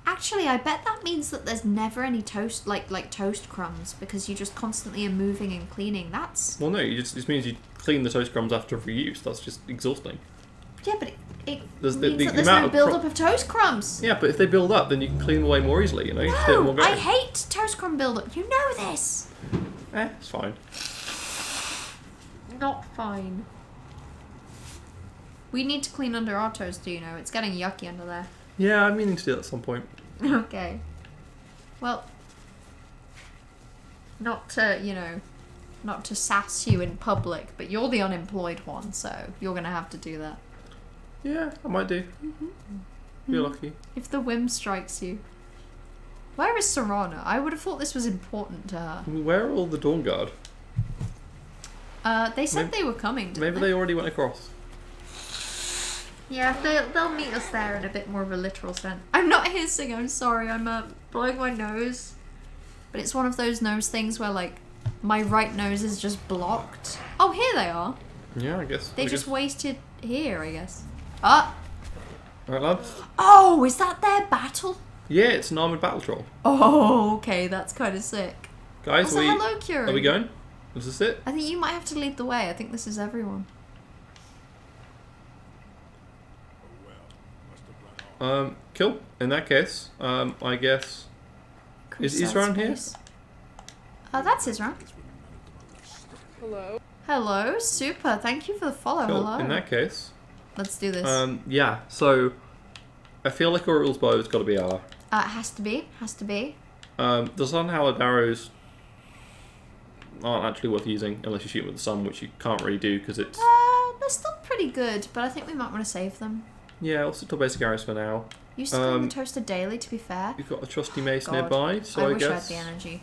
Actually, I bet that means that there's never any toast, like toast crumbs, because you just constantly are moving and cleaning. That's... Well, no, it just means you clean the toast crumbs after every use. That's just exhausting. Yeah, but It There's means the that there's amount no of build-up of toast crumbs. Yeah, but if they build up, then you can clean them away more easily, you know? You just let them all No, go. I hate toast crumb build-up. You know this. It's fine. Not fine. We need to clean under our toes, do you know? It's getting yucky under there. Yeah, I'm meaning to do that at some point. Okay. Well, not to, you know, not to sass you in public, but you're the unemployed one, so you're gonna have to do that. Yeah, I might do. You're lucky. If the whim strikes you. Where is Serana? I would have thought this was important to her. Where are all the Dawn Guard? They said Maybe- they were coming, didn't Maybe they already went across. Yeah, they'll meet us there in a bit more of a literal sense. I'm not hissing, I'm sorry, I'm blowing my nose. But it's one of those nose things where, like, my right nose is just blocked. Oh, here they are. Yeah, I guess. They just wasted here, I guess. Ah! Alright, lads. Oh, is that their battle? Yeah, it's an armoured battle troll. Oh, okay, that's kind of sick. Guys, Also, hello, Kieran. are we going? Is this it? I think you might have to lead the way. I think this is everyone. Cool. In that case, I guess... Is Isran here? That's Isran. Hello. Hello, super. Thank you for the follow. Cool. Hello. In that case... Let's do this. Yeah, so... I feel like Aurel's bow has got to be R. Has to be. Has to be. The sun-hallowed arrows aren't actually worth using unless you shoot them with the sun, which you can't really do because it's... They're still pretty good, but I think we might want to save them. Yeah, I'll stick to basic arrows for now. You still clean the toaster daily, to be fair. You've got a trusty mace God, nearby, so I wish I had guess... the energy.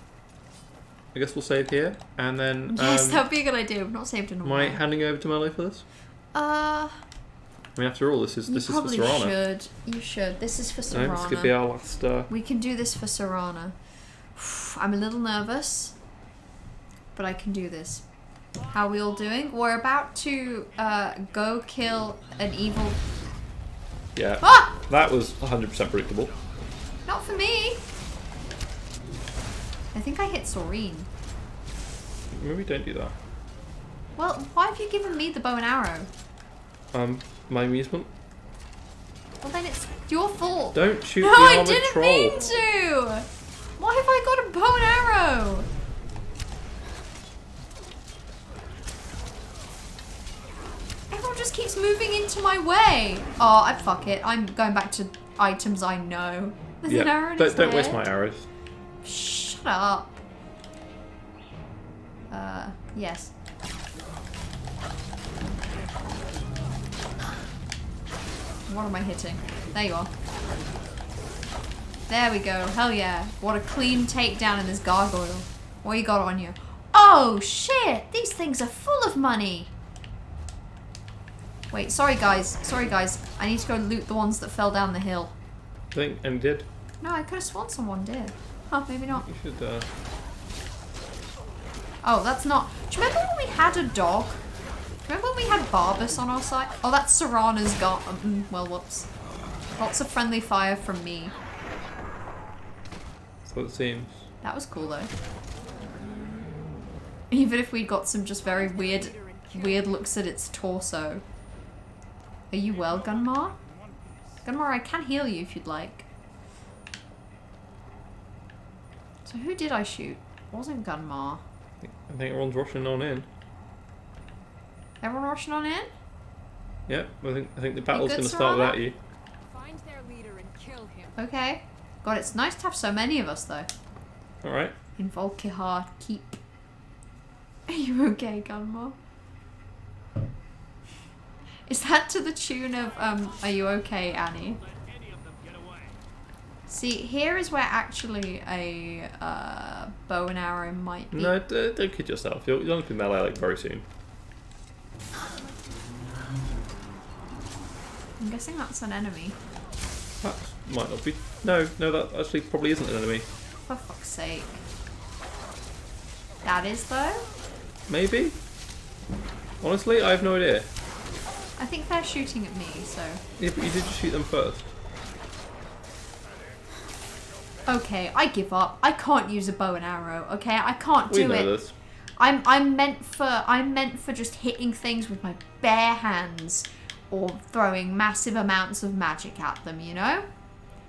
I guess we'll save here, and then... Yes, that would be a good idea. We've not saved in a Am while. I handing over to Mello for this? Uh... I mean, after all, this is for probably Serana. should. You should. This is for Serana. No, this could be our last... We can do this for Serana. I'm a little nervous, but I can do this. How are we all doing? We're about to go kill an evil... Yeah, Ah! that was 100% predictable. Not for me! I think I hit Soreen. Maybe don't do that. Well, why have you given me the bow and arrow? My amusement. Well, then it's your fault. Don't shoot No, the I armored didn't troll. mean to! Why have I got a bow and arrow? Everyone just keeps moving into my way. Oh, fuck it. I'm going back to items I know. There's an arrow in his don't waste head. my arrows. Shut up. Yes. What am I hitting? There you are. There we go. Hell yeah. What a clean takedown in this gargoyle. What you got on you? Oh shit! These things are full of money. Wait, sorry guys. Sorry guys. I need to go loot the ones that fell down the hill. I think, and did. No, I could have sworn someone did. Huh, maybe not. You should, Oh, that's not... Do you remember when we had a dog? Remember when we had Barbus on our side? Oh, that's Serana's got... well, whoops. Lots of friendly fire from me. that's what it seems. That was cool, though. Even if we got some just very weird looks at its torso. Are you well, Gunmar? Gunmar, I can heal you if you'd like. So who did I shoot? It wasn't Gunmar. I think everyone's rushing on in. Everyone rushing on in? Yep, I think the battle's good, going to start Serana? without you. Find their leader and kill him. Okay. God, it's nice to have so many of us, though. Alright. In Volkihar Keep. Are you okay, Gunmar? Is that to the tune of, Are you okay, Annie? See, here is where actually a bow and arrow might be. No, don't kid yourself. You're going to be melee like very soon. I'm guessing that's an enemy. That might not be. No, that actually probably isn't an enemy. For fuck's sake. That is, though? Maybe? Honestly, I have no idea. I think they're shooting at me, so... Yeah, but you did just shoot them first. Okay, I give up. I can't use a bow and arrow, okay? I can't We do know it. this. I'm meant for just hitting things with my bare hands. or throwing massive amounts of magic at them, you know?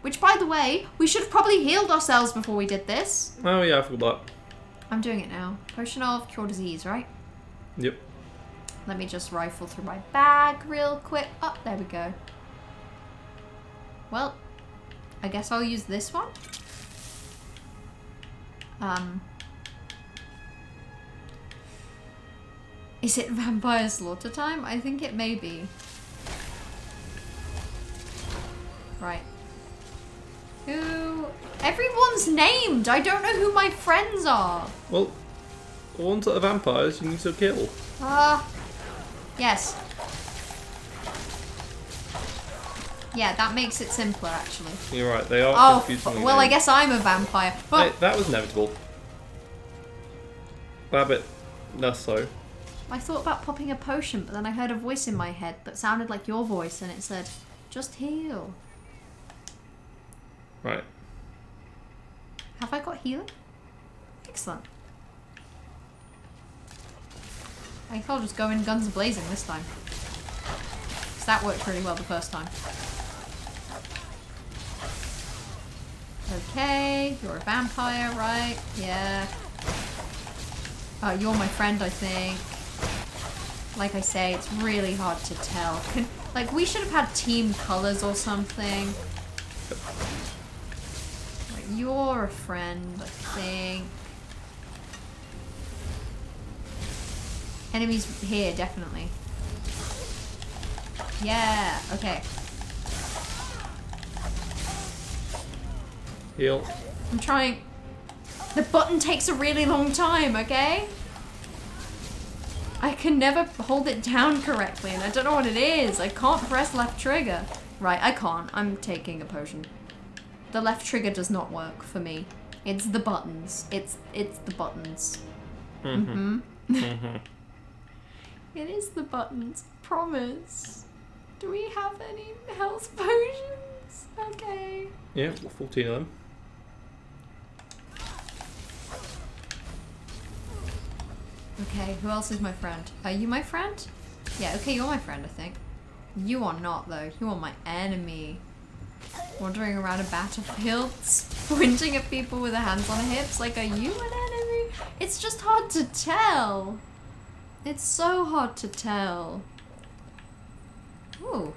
Which, by the way, we should have probably healed ourselves before we did this. Oh yeah, I forgot I'm doing it now. Potion of Cure Disease, right? that. Yep. Let me just rifle through my bag real quick. Oh, there we go. Well, I guess I'll use this one. Is it vampire slaughter time? I think it may be. Right. Who? Everyone's named! I don't know who my friends are! Well, the ones that are vampires, you need to kill. Yes. Yeah, that makes it simpler, actually. You're right, they are Oh, confusingly well, I named. guess I'm a vampire. Well, Hey, that was inevitable. That bit, less so. I thought about popping a potion, but then I heard a voice in my head that sounded like your voice, and it said, just heal. Right. Have I got healing? Excellent. I think I'll just go in guns blazing this time. Because that worked pretty well the first time. Okay, you're a vampire, right? Yeah. Oh, you're my friend, I think. Like I say, it's really hard to tell. Like, we should have had team colors or something. Right, you're a friend, I think. Enemies here, definitely. Yeah, okay. Heal. I'm trying. The button takes a really long time, okay? I can never hold it down correctly, and I don't know what it is. I can't press left trigger. Right, I can't. I'm taking a potion. The left trigger does not work for me. It's the buttons. It's the buttons. Mm-hmm. It is the buttons. Promise. Do we have any health potions? Okay. Yeah, 14 of them. Okay, who else is my friend? Are you my friend? Yeah, okay, you're my friend, I think. You are not, though. You are my enemy. Wandering around a battlefield, squinting at people with their hands on their hips. Like, are you an enemy? It's just hard to tell. It's so hard to tell. Ooh.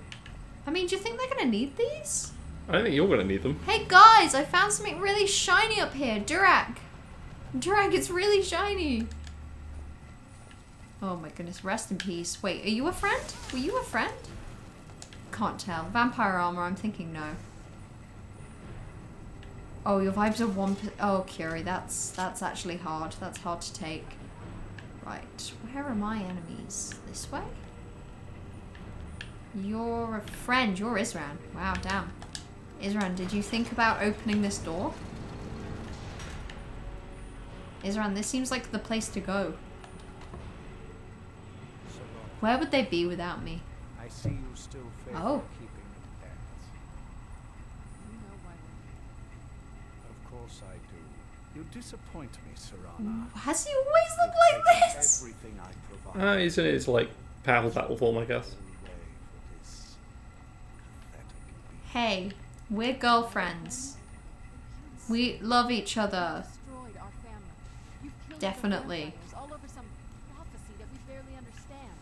I mean, do you think they're gonna need these? I don't think you're gonna need them. Hey guys, I found something really shiny up here. Durak. Durak, it's really shiny. Oh my goodness, rest in peace. Wait, are you a friend? Were you a friend? Can't tell. Vampire armor, I'm thinking no. Oh, your vibes are one. Oh, Curie, that's actually hard. That's hard to take. Right, where are my enemies? This way? You're a friend. You're Isran. Wow, damn. Isran, did you think about opening this door? Isran, this seems like the place to go. Where would they be without me? I see you still favor Oh. keeping the pets. You know why Of course I do. You disappoint me, Serana. Has he always looked like this? Everything I provide. He's in his, like, powerful battle form, I guess. Way for this pathetic beast. Hey, we're girlfriends. We love each other. destroyed our family. You've killed Definitely. the vampires all over some prophecy that we barely understand.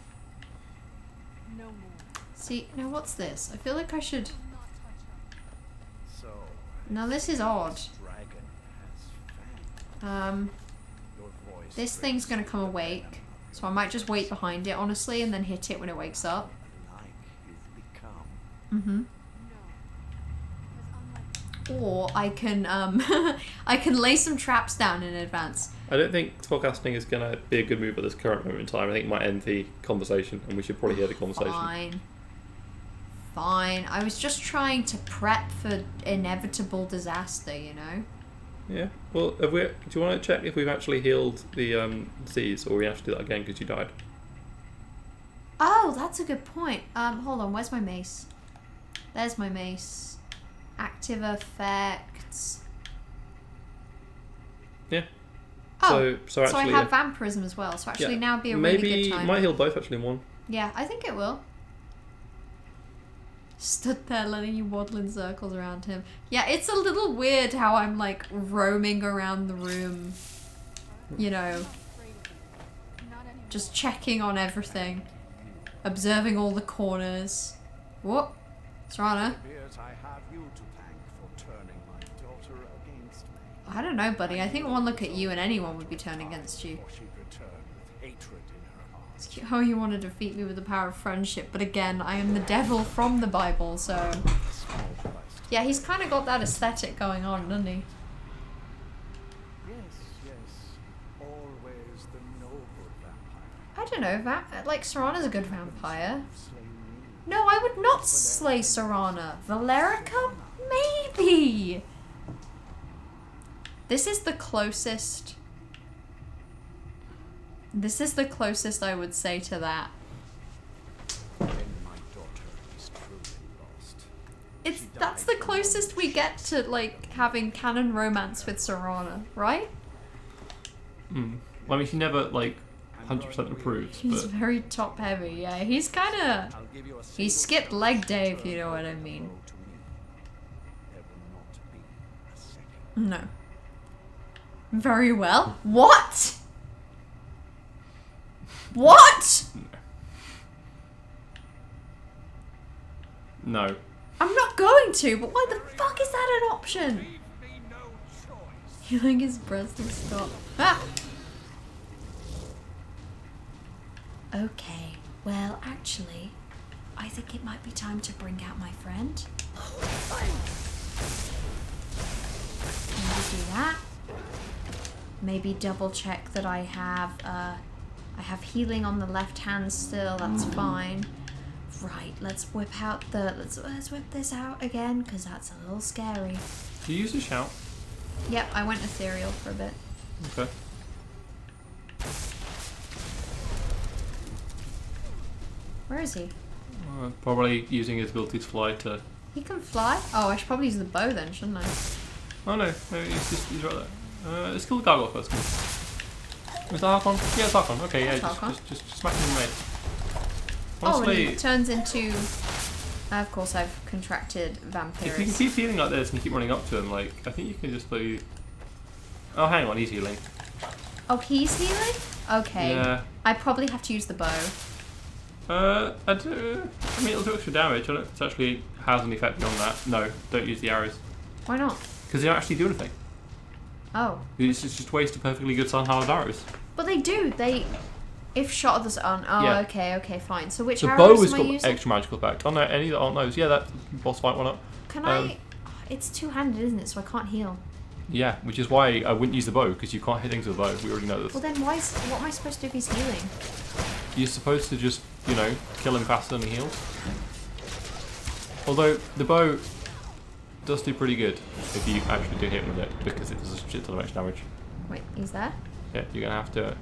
No more. See, now what's this? I feel like I should... Do not touch her. So, Now this is odd. this dragon has fangs. Your voice This thing's gonna come awake. So I might just wait behind it, honestly, and then hit it when it wakes up. like you've become. Mm-hmm. No. Because unlike Or I can, I can lay some traps down in advance. I don't think forecasting is going to be a good move at this current moment in time. I think it might end the conversation, and we should probably hear the conversation. Fine. Fine. I was just trying to prep for inevitable disaster, you know? Yeah. Well, do you want to check if we've actually healed the disease, or we have to do that again because you died? Oh, that's a good point. Hold on, where's my mace? There's my mace. Active effects. Yeah. Oh, So actually, I have vampirism as well, so actually yeah, now would be a maybe really good time. might heal both actually in one. Yeah, I think it will. Stood there letting you waddle in circles around him. Yeah, it's a little weird how I'm like roaming around the room, you know, Not anymore. just checking on everything, observing all the corners. What? Serana? Beers, I have you to thank for turning my daughter against me. I don't know, buddy. I think one look at you and anyone would be turned against you. Or she'd return with hatred in her heart. It's cute how you want to defeat me with the power of friendship, but again, I am the devil from the Bible, so... Small Christ. Yeah, he's kind of got that aesthetic going on, doesn't he? Yes, yes. Always the noble vampire. I don't know, like, Serana's a good vampire. Slay me. No, I would not slay Serana. Valerica? Maybe! This is the closest... This is the closest I would say to that. Then my daughter is truly lost. That's the closest we get to, like, having canon romance with Serana, right? Well, I mean, she never, like, 100% approves, He's but... very top heavy, yeah. He's kinda... I'll give you a He single skipped leg day, if you know what I turn mean. to me. There will not be a second. No. Very well. What? What? No. I'm not going to, but why the fuck is that an option? Leave me no choice. You think his breast will stop? Ah! Okay, well, actually, I think it might be time to bring out my friend. Maybe do that. Maybe double check that I have healing on the left hand still, that's fine. Right, let's whip out the, let's whip this out again, because that's a little scary. Do you use a shout? Yep, I went ethereal for a bit. Okay. Where is he? Probably using his ability to fly to... He can fly? Oh, I should probably use the bow then, shouldn't I? Oh no, he's right there. Let's kill the gargoyle first. Is that Harkon? Yeah, it's Harkon. Okay, yeah, That's Harkon. just smack him in the face. Oh, and Honestly, he turns into... of course, I've contracted if you can vampires. keep healing like this and you keep running up to him, like, I think you can just like... Oh, hang on, he's healing. Oh, he's healing? Okay. Yeah. I probably have to use the bow. I mean, it'll do extra damage. I don't know if it actually has any effect beyond that. No, don't use the arrows. Why not? Because they don't actually do anything. Oh. It's just waste of perfectly good sun-hardened arrows. But they do. They... If shot at the sun... Oh, Yeah. okay, fine. So which The arrows bow has am I got using? extra magical effect. Oh no, any that aren't those. Yeah, that boss fight one up. Can I... It's two-handed, isn't it? So I can't heal. Yeah, which is why I wouldn't use the bow, because you can't hit things with a bow. We already know this. Well then what am I supposed to do if he's healing? You're supposed to just, you know, kill him faster than he heals. Although, the bow does do pretty good if you actually do hit him with it, because it does a shit ton of extra damage. Wait, he's there? Yeah, you're going to have to...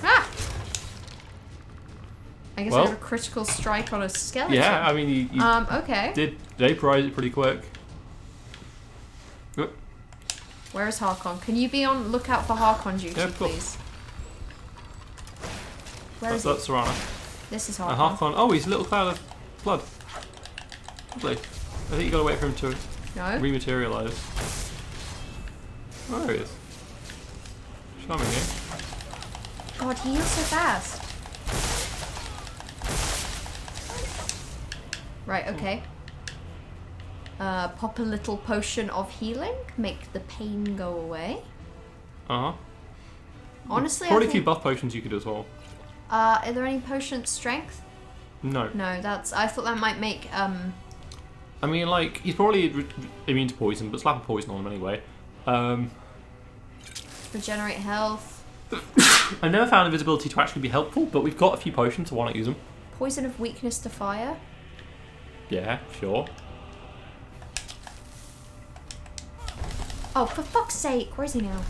Ah! I guess I Well- have a critical strike on a skeleton. Yeah, I mean, you Okay. did vaporize it pretty quick. Oop. Where is Harkon? Can you be on lookout for Harkon duty, Yeah, of course. please? Where is he? That's Serana. This is And Harkon. Harkon. Oh, he's a little cloud of blood. Lovely. I think you got to wait for him to No? rematerialize. Oh, there he is. Charming, eh? God, he heals so fast. Right, okay. Pop a little potion of healing. Make the pain go away. Uh-huh. Honestly, Probably I a few think... buff potions you could do as well. Are there any potions strength? No. No, that's... I thought that might make, I mean, like, he's probably immune to poison, but slap a poison on him anyway. regenerate health. I never found invisibility to actually be helpful, but we've got a few potions, so why not use them? Poison of weakness to fire. Yeah, sure. Oh, for fuck's sake, where is he now?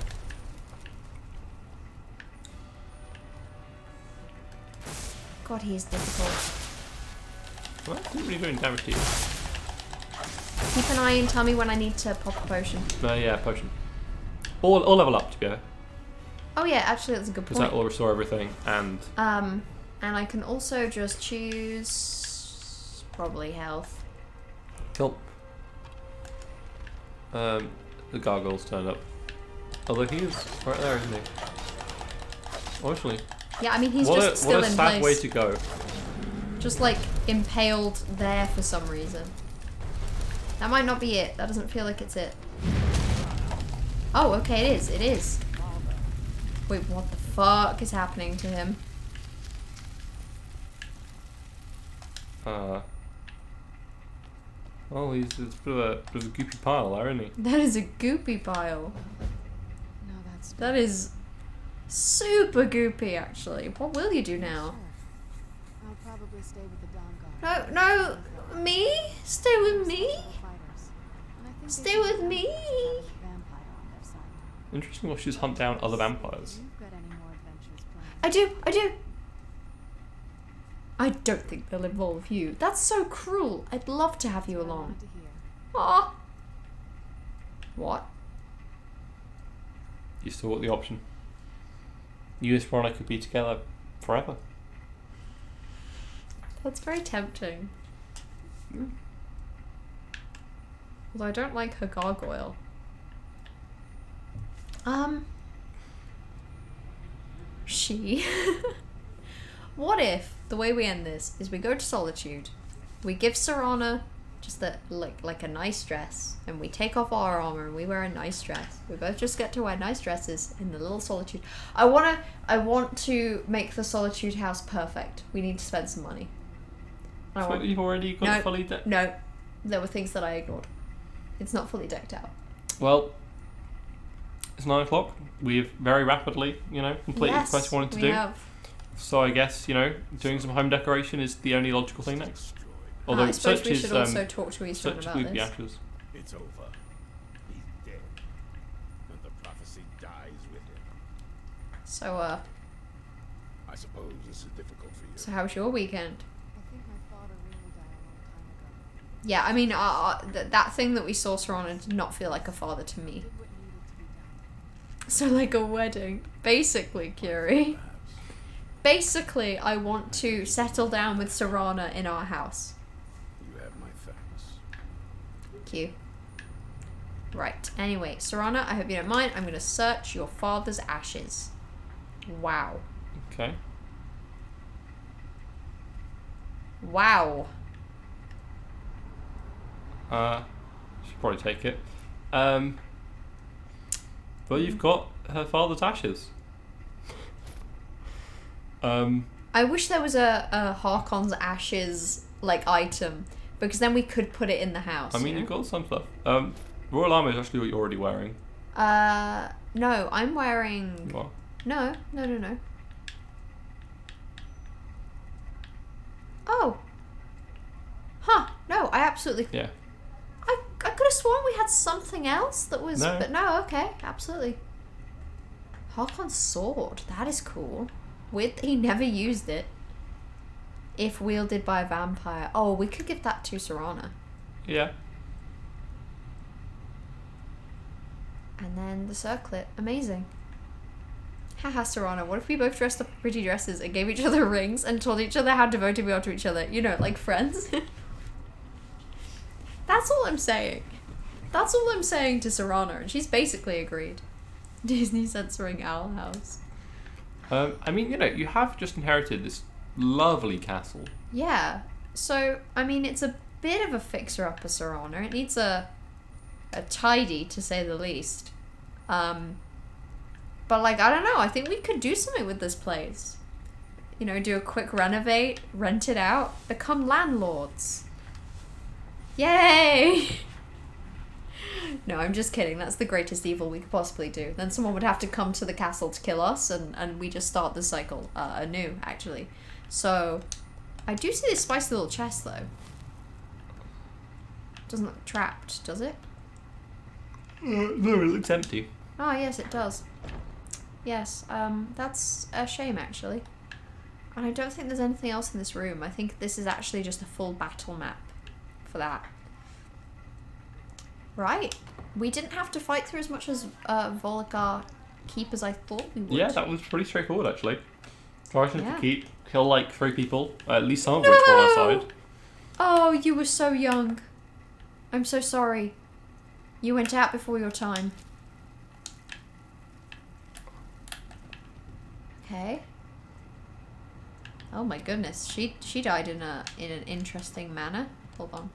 God, he is difficult. Well, that didn't really do any damage to you. Keep an eye and tell me when I need to pop a potion. Yeah, potion. Or level up, to be fair. Oh yeah, actually that's a good Because point. that will restore everything, and... And I can also just choose probably health. Cool. The gargoyle's turned up. Although he is right there, isn't he? Actually, Yeah, I mean he's just still what a in sad place. way to go. Just like impaled there for some reason. That might not be it. That doesn't feel like it's it. Oh, okay, it is. It is. Wait, what the fuck is happening to him? Well, he's a bit of a goopy pile there, isn't he? That is a goopy pile. No, that's That is super goopy, actually. What will you do now? Sure. I'll probably stay with the Dawn Guard. No, no, me? Stay with me? Fighters. And I think they Stay should with have me? a vampire on their side. Interesting watch she's hunt down other vampires. You've got any more adventures planned? I do, I do. I don't think they'll involve you. That's so cruel. I'd love to have you That's what I along. wanted to hear. Aw. What? You still got the option. You and Verona could be together forever. That's very tempting. Although I don't like her gargoyle. She. What if the way we end this is we go to Solitude, we give Serana just like a nice dress, and we take off our armor and we wear a nice dress. We both just get to wear nice dresses in the little Solitude. I want to make the Solitude house perfect. We need to spend some money. I But want- you've already got No. it fully decked. No, there were things that I ignored. It's not fully decked out. Well, it's 9 o'clock. We've very rapidly, completed the quest we wanted to do. Have. So I guess, doing some home decoration is the only logical thing next. Although I suppose such we is should also talk to Eastern such about gloopy this. ashes. It's over. He's dead. And the prophecy dies with him. So, I suppose this is difficult for you. so how was your weekend? I think my father really died a long time ago. Yeah, I mean, that thing that we saw Serana did not feel like a father to me. Did what needed to be done. So like a wedding, basically, Curie. Basically, I want to settle down with Serana in our house. You have my thanks. Thank you. Right, anyway, Serana, I hope you don't mind. I'm going to search your father's ashes. Wow. Okay. Wow. Should probably take it. Well, you've got her father's ashes. I wish there was a Harkon's ashes like item, because then we could put it in the house. I mean, you've got some stuff. Royal armor is actually what you're already wearing. No, I'm wearing. You are. No. Oh. Huh. No, I absolutely. Yeah. I could have sworn we had something else that was. No. But no, okay, absolutely. Harkon's sword. That is cool. Weird that he never used it. If wielded by a vampire. Oh, we could give that to Serana. Yeah. And then the circlet. Amazing. Haha, Serana, what if we both dressed up in pretty dresses and gave each other rings and told each other how devoted we are to each other? You know, like friends. That's all I'm saying. That's all I'm saying to Serana, and she's basically agreed. Disney censoring Owl House. I mean, you have just inherited this lovely castle. Yeah. So, I mean, it's a bit of a fixer-upper, Serana. It needs a tidy, to say the least. But, like, I don't know. I think we could do something with this place. Do a quick renovate, rent it out, become landlords. Yay! No, I'm just kidding. That's the greatest evil we could possibly do. Then someone would have to come to the castle to kill us, and we just start the cycle anew, actually. So, I do see this spicy little chest, though. Doesn't look trapped, does it? No, it looks empty. Oh, yes, it does. Yes, that's a shame, actually. And I don't think there's anything else in this room. I think this is actually just a full battle map for that. Right. We didn't have to fight through as much as Volgar Keep as I thought we would. Yeah, that was pretty straightforward, actually. Try Yeah. to kill like 3 people, at least some of which were on our side. Oh, you were so young. I'm so sorry. You went out before your time. Okay. Oh my goodness, she died in an interesting manner. Hold on.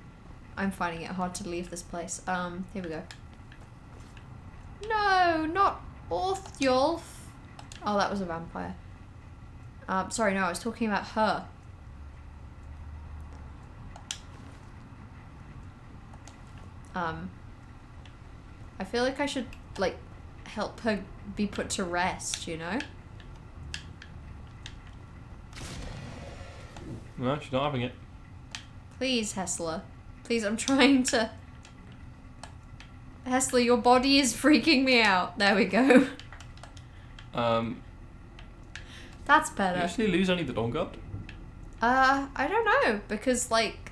I'm finding it hard to leave this place. Here we go. No, not Orthjolf. Oh, that was a vampire. Sorry, no, I was talking about her. I feel like I should, like, help her be put to rest, you know? No, she's not having it. Please, Hessler. Please, I'm trying to... Hessler, your body is freaking me out. There we go. That's Did you better. actually lose only the Dawn Guard? I don't know, because, like...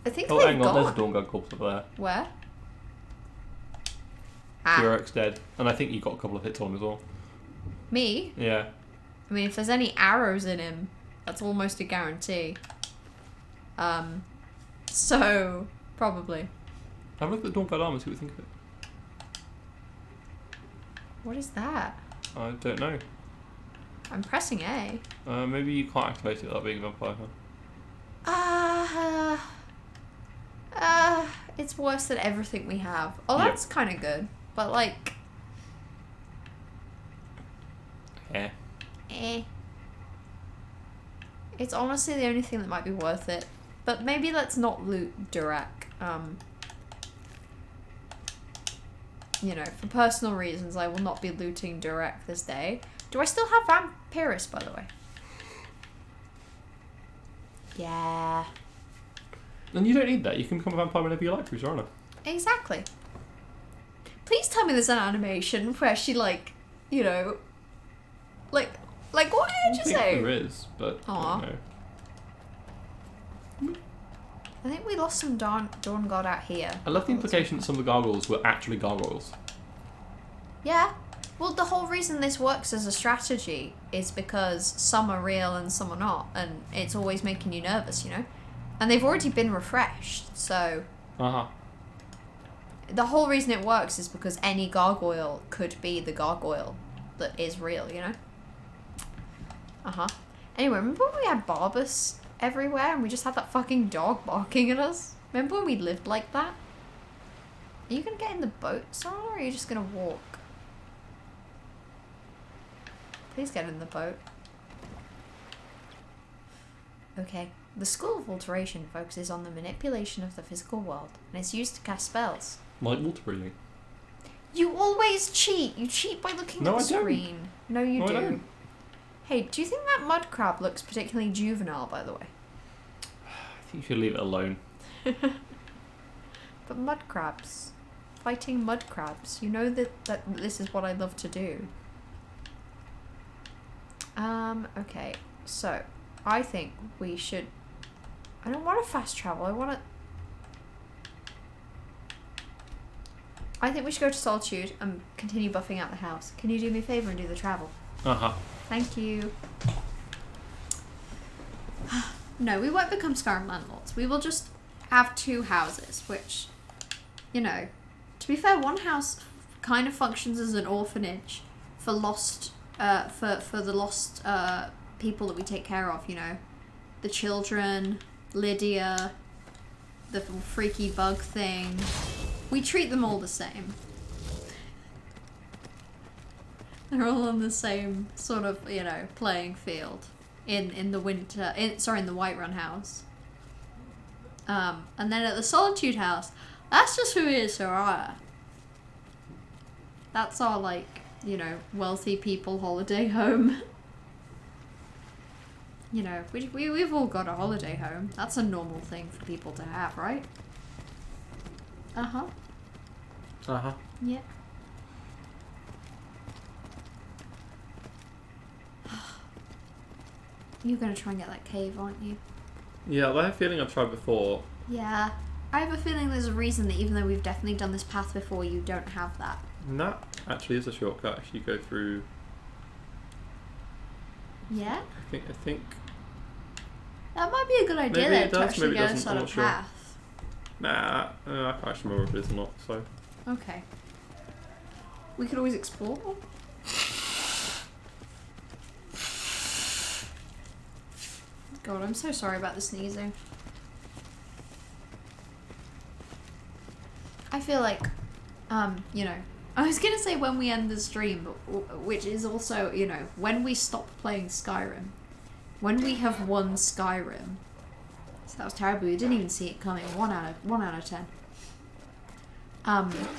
I think Oh, they've hang on, there's a gone. Dawn Guard corpse over there. Where? Ah, Durek's dead. And I think you got a couple of hits on him as well. me? Yeah. I mean, if there's any arrows in him, that's almost a guarantee. So, probably. Have a look at the Dawn Guard armor, see what you think of it. What is that? I don't know. I'm pressing A. Maybe you can't activate it without being a vampire. It's worse than everything we have. Oh, Yep. that's kind of good. But, like, Yeah. It's honestly the only thing that might be worth it. But maybe let's not loot Durak. You know, for personal reasons, I will not be looting Durak this day. Do I still have Vampirus, by the way? Yeah. And you don't need that. You can become a vampire whenever you like, Cruiser Honor. Exactly. Please tell me there's an animation where she, like, you know, like what did you I think say? there is, but I Aw. don't know. I think we lost some Dawn God out here. I love the implication that some of the gargoyles were actually gargoyles. Yeah. Well, the whole reason this works as a strategy is because some are real and some are not, and it's always making you nervous, you know? And they've already been refreshed, so Uh-huh. the whole reason it works is because any gargoyle could be the gargoyle that is real, you know? Uh-huh. Anyway, remember when we had Barbus everywhere and we just had that fucking dog barking at us? Remember when we lived like that? Are you gonna get in the boat, Sarah, or are you just gonna walk? Please get in the boat. Okay. The School of Alteration focuses on the manipulation of the physical world, and it's used to cast spells. Like water breathing. You always cheat! You cheat by looking No, at the I don't. screen. No, you No, I do. don't. Hey, do you think that mud crab looks particularly juvenile, by the way? I think you should leave it alone. But mud crabs. Fighting mud crabs. You know that this is what I love to do. Okay. So, I think we should... I don't want to fast travel. I think we should go to Solitude and continue buffing out the house. Can you do me a favour and do the travel? Uh-huh. Thank you. No, we won't become Skyrim landlords. We will just have 2 houses, which, you know, to be fair, one house kind of functions as an orphanage for lost, for the lost people that we take care of, you know. The children, Lydia, the freaky bug thing. We treat them all the same. They're all on the same sort of, you know, playing field in the winter, in the Whiterun house. And then at the Solitude house, that's just who is Soraya. That's our, like, you know, wealthy people holiday home. You know, we've all got a holiday home. That's a normal thing for people to have, right? Uh-huh. Uh-huh. Yeah. You're gonna try and get that cave, aren't you? Yeah, I have a feeling I've tried before. Yeah. I have a feeling there's a reason that even though we've definitely done this path before, you don't have that. And that actually is a shortcut if you go through Yeah? I think That might be a good idea Maybe then it to does, actually maybe it get a doesn't, sort I'm of not sure. path. nah. I can't actually remember if it is or not. So Okay. We could always explore. God, I'm so sorry about the sneezing. I feel like, you know, I was gonna say when we end the stream, but which is also, you know, when we stop playing Skyrim. When we have won Skyrim. So that was terrible. We didn't even see it coming. 1 out of 10.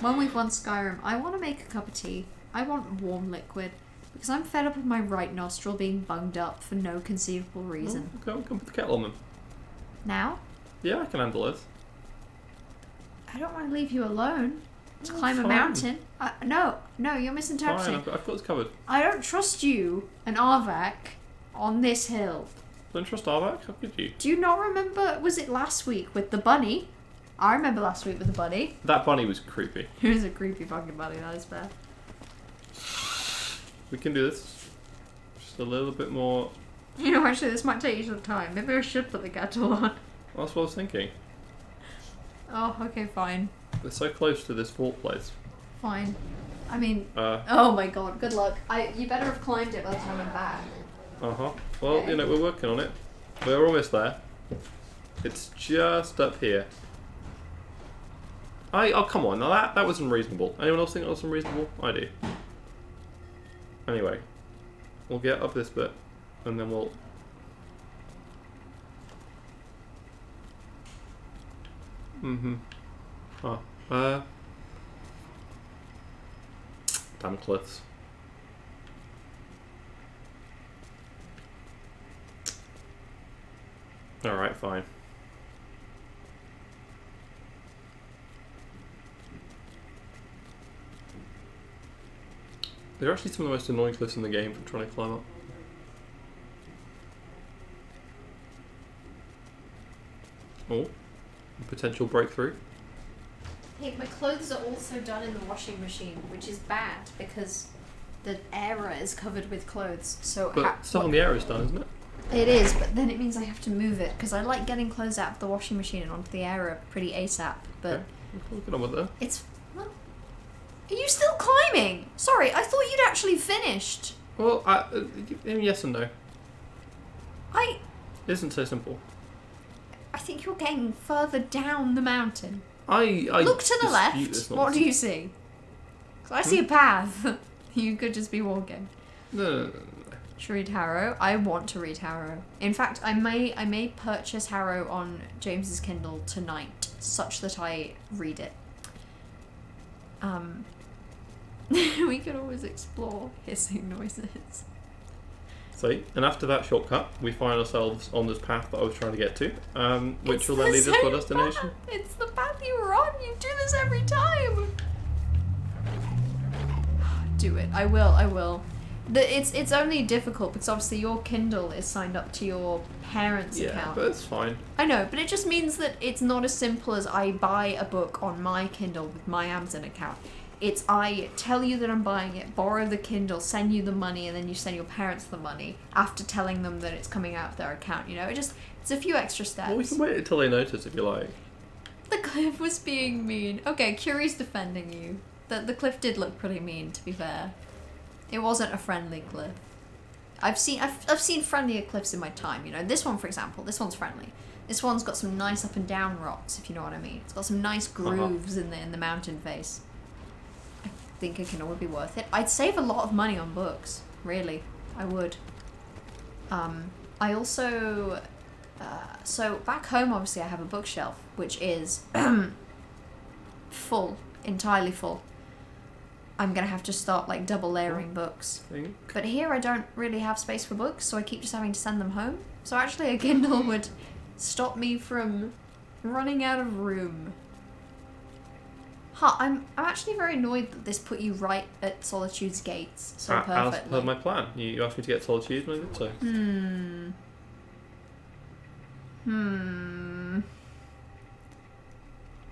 When we've won Skyrim, I want to make a cup of tea. I want warm liquid. Because I'm fed up with my right nostril being bunged up for no conceivable reason. Come put the kettle on them. Now? Yeah, I can handle it. I don't want to leave you alone to Oh, climb a fine. mountain. No, you're Fine, misinterpreting. I've got this covered. I don't trust you and Arvak on this hill. Don't trust Arvak? How could you? Do you not remember, was it last week with the bunny? I remember last week with the bunny. That bunny was creepy. It was a creepy fucking bunny, that is fair. We can do this. Just a little bit more. You know, actually, this might take you some time. Maybe I should put the kettle on. That's what I was thinking. Oh, okay, fine. We're so close to this fort place. Fine. I mean, Uh oh my god, good luck. You better have climbed it by the time I'm back. huh. Well, Okay. you know, we're working on it. We're almost there. It's just up here. Oh, come on. Now that was unreasonable. Anyone else think that was unreasonable? I do. Anyway, we'll get up this bit, and then we'll. Oh. Damn cliffs. Alright, fine. They're actually some of the most annoying cliffs in the game for trying to climb up. Oh, potential breakthrough. Hey, my clothes are also done in the washing machine, which is bad because the area is covered with clothes. So But stuff on the air is done, isn't it? it is, but then it means I have to move it because I like getting clothes out of the washing machine and onto the area pretty ASAP. But Okay. We'll get on with it. it's. Well, are you still climbing? Sorry, I thought you'd actually finished. Well, yes and no. I It isn't so simple. think you're getting further down the mountain. I Look to the dispute left. this What do nonsense. you see? 'Cause I see a path. You could just be walking. No. Should read Harrow. I want to read Harrow. In fact, I may purchase Harrow on James's Kindle tonight, such that I read it. We could always explore hissing noises. See, and after that shortcut, we find ourselves on this path that I was trying to get to, which It's will the then lead us to same our destination. path. It's the path you were on. You do this every time. Do it. I will. It's only difficult because obviously your Kindle is signed up to your parents' Yeah, account. but it's fine. I know, but it just means that it's not as simple as I buy a book on my Kindle with my Amazon account. It's I tell you that I'm buying it, borrow the Kindle, send you the money, and then you send your parents the money after telling them that it's coming out of their account, you know? It's a few extra steps. Well, we can wait until they notice if you like. The cliff was being mean. Okay, Curie's defending you. The cliff did look pretty mean, to be fair. It wasn't a friendly cliff. I've seen friendlier cliffs in my time, you know. This one, for example, this one's friendly. This one's got some nice up and down rocks, if you know what I mean. It's got some nice grooves in the mountain face. I think it can all be worth it. I'd save a lot of money on books, really. I would. I also so back home, obviously, I have a bookshelf, which is full, entirely full. I'm gonna have to start like double layering books. Think. But here I don't really have space for books, so I keep just having to send them home. So actually a Kindle would stop me from running out of room. Huh, I'm actually very annoyed that this put you right at Solitude's gates so As perfectly. per my plan. You asked me to get Solitude, and I did so.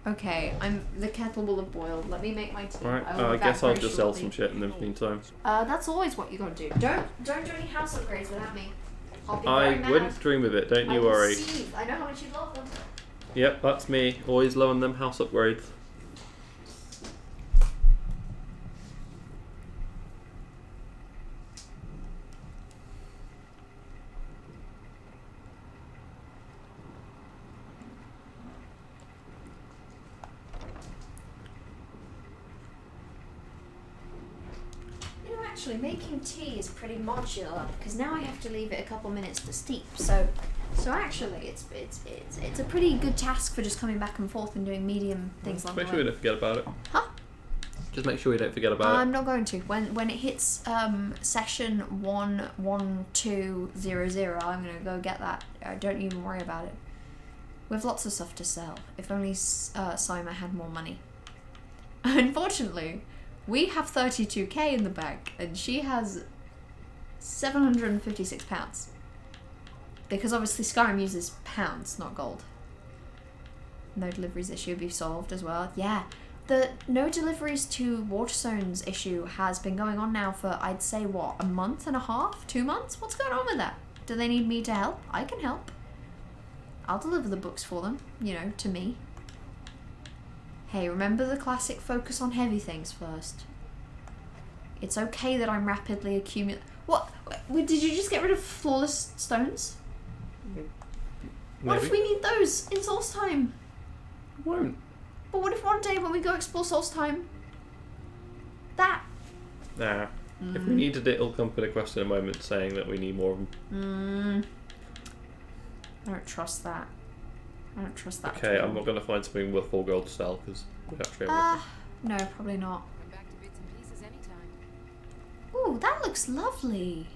Okay, the kettle will have boiled. Let me make my tea. Right, will I be back guess I'll very just sell shortly. some shit in the meantime. That's always what you gotta do. Don't do any house upgrades without me. I'll be very I mad. wouldn't dream of it, don't I you will worry. seethe. I know how much you love them. Yep, that's me. Always loving them house upgrades. You know, actually, making tea is pretty modular because now I have to leave it a couple minutes to steep. So actually, it's a pretty good task for just coming back and forth and doing medium things Just along make the sure you way. don't forget about it. Huh? Just make sure you don't forget about it. I'm not going to. When it hits session 11200, I'm gonna go get that. Don't even worry about it. We have lots of stuff to sell. If only Sima had more money. Unfortunately, we have 32k in the bank, and she has 756 pounds. Because obviously Skyrim uses pounds, not gold. No deliveries issue be solved as well. Yeah. The no deliveries to Waterstones issue has been going on now for, I'd say, what, a month and a half? 2 months? What's going on with that? Do they need me to help? I can help. I'll deliver the books for them, you know, to me. Hey, remember the classic focus on heavy things first. It's okay that I'm rapidly accumulating... What? Did you just get rid of flawless stones? What if we need those in Source Time? Won't. But what if one day when we go explore Source Time, that... Nah. If we needed it, it'll come up in a quest in a moment saying that we need more of them. I don't trust that. I don't trust that. Okay, at all. I'm not going to find something worth 4 gold to sell because we actually have No, probably not. Come back to bits and pieces anytime. Ooh, that looks lovely.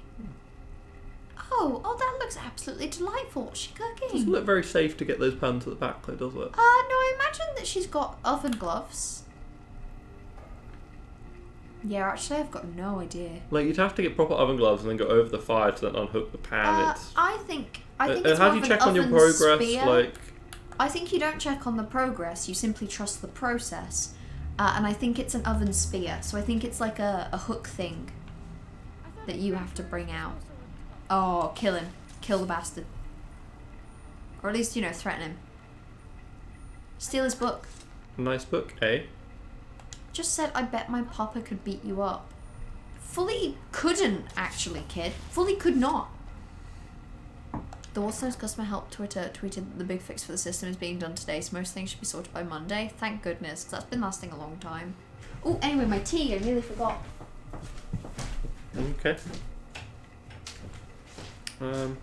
Oh, that looks absolutely delightful. What's she cooking? Doesn't look very safe to get those pans at the back though, does it? No, I imagine that she's got oven gloves. Yeah, actually, I've got no idea. Like, you'd have to get proper oven gloves and then go over the fire to then unhook the pan. I think And it's how more do you of an check on your oven progress? spear. Like, I think you don't check on the progress, you simply trust the process. And I think it's an oven spear, so I think it's like a hook thing that you have to bring out. Oh, kill him. Kill the bastard. Or at least, you know, threaten him. Steal his book. nice book, eh? Just said, I bet my papa could beat you up. Fully couldn't, actually, kid. Fully could not. The Waterstones customer help Twitter tweeted the big fix for the system is being done today, so most things should be sorted by Monday. Thank goodness, because that's been lasting a long time. Oh, anyway, my tea, I nearly forgot. Okay. You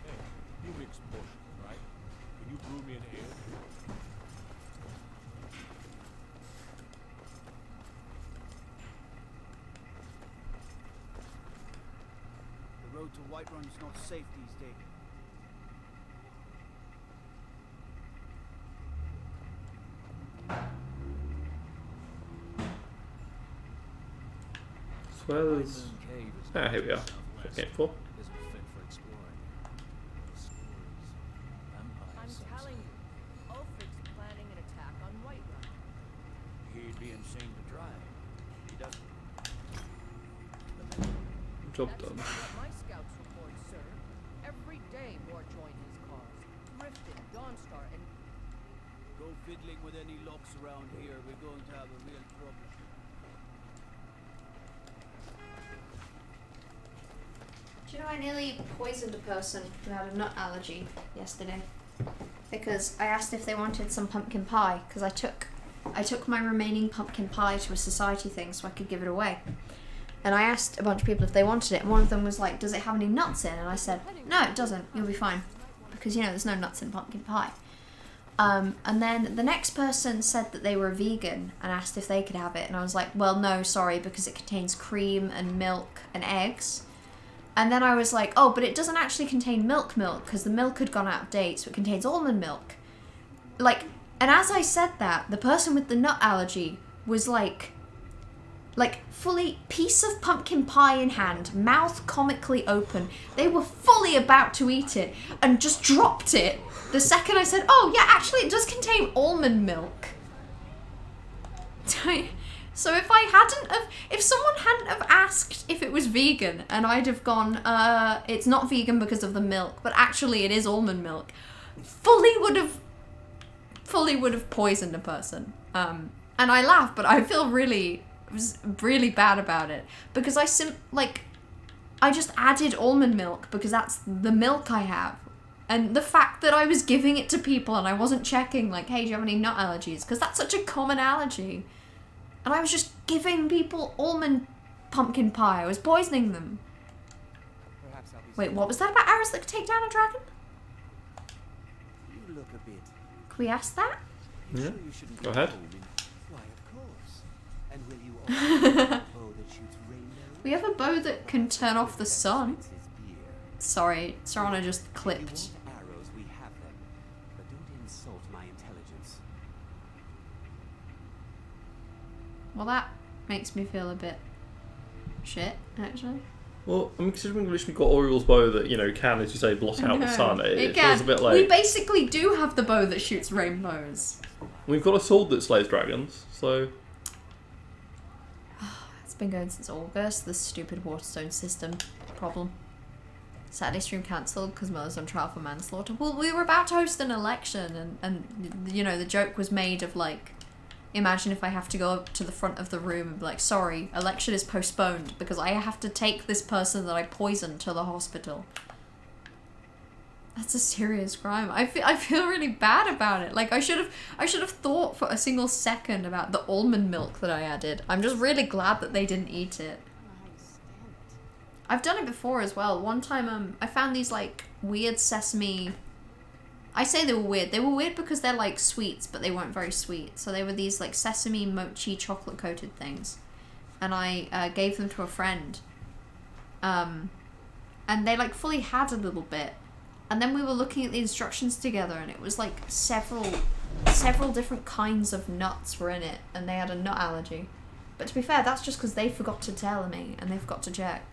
mix potions, right? Can you brew me an ale? The road to Whiterun's not safe these days. Swear there's... Ah, here we are. Okay, for. I'm telling you, Ulfric's planning an attack on Whiterun. He'd be insane to try. He doesn't. Job That's done. what my scouts report, sir. Every day more join his cause. Riften, Dawnstar, and Go fiddling with any locks around here. We're going to have a real problem. Do you know I nearly poisoned a person who had a nut allergy yesterday? Because I asked if they wanted some pumpkin pie, because I took my remaining pumpkin pie to a society thing so I could give it away. And I asked a bunch of people if they wanted it, and one of them was like, does it have any nuts in? And I said, no, it doesn't, you'll be fine. Because, you know, there's no nuts in pumpkin pie. And then the next person said that they were vegan and asked if they could have it. And I was like, well, no, sorry, because it contains cream and milk and eggs. And then I was like, oh, but it doesn't actually contain milk, because the milk had gone out of date, so it contains almond milk. Like, and as I said that, the person with the nut allergy was like fully piece of pumpkin pie in hand, mouth comically open. They were fully about to eat it and just dropped it the second I said, oh yeah, actually it does contain almond milk. So if someone hadn't have asked if it was vegan, and I'd have gone, it's not vegan because of the milk, but actually it is almond milk, fully would have poisoned a person. And I laugh, but I feel really bad about it because I just added almond milk because that's the milk I have. And the fact that I was giving it to people and I wasn't checking, like, hey, do you have any nut allergies? Because that's such a common allergy. And I was just giving people almond pumpkin pie. I was poisoning them. Wait, what was that about arrows that could take down a dragon? You look a bit. Can we ask that? Yeah. Sure you shouldn't Go ahead. home in- Why, of course. And will you also have a bow that shoots rainbows? We have a bow that can turn off the sun. This is beer. Sorry, Serana just If you clipped. want arrows, we have them. But don't insult my intelligence. Well, that makes me feel a bit shit, actually. Well, I mean, considering we've literally got Oriel's bow that, you know, can, as you say, blot out the sun, it feels a bit like... We basically do have the bow that shoots rainbows. We've got a sword that slays dragons, so... It's been going since August, this stupid Waterstone system problem. Saturday stream cancelled because Mother's on trial for manslaughter. Well, we were about to host an election and you know, the joke was made of, like, imagine if I have to go up to the front of the room and be like, sorry, election is postponed because I have to take this person that I poisoned to the hospital. That's a serious crime. I feel really bad about it. Like, I should have thought for a single second about the almond milk that I added. I'm just really glad that they didn't eat it. I don't know how you stand it. I've done it before as well. One time, I found these, like, weird sesame... I say they were weird. They were weird because they're, like, sweets, but they weren't very sweet. So they were these, like, sesame mochi chocolate-coated things. And I gave them to a friend. And they, like, fully had a little bit. And then we were looking at the instructions together, and it was, like, several different kinds of nuts were in it, and they had a nut allergy. But to be fair, that's just because they forgot to tell me, and they forgot to check.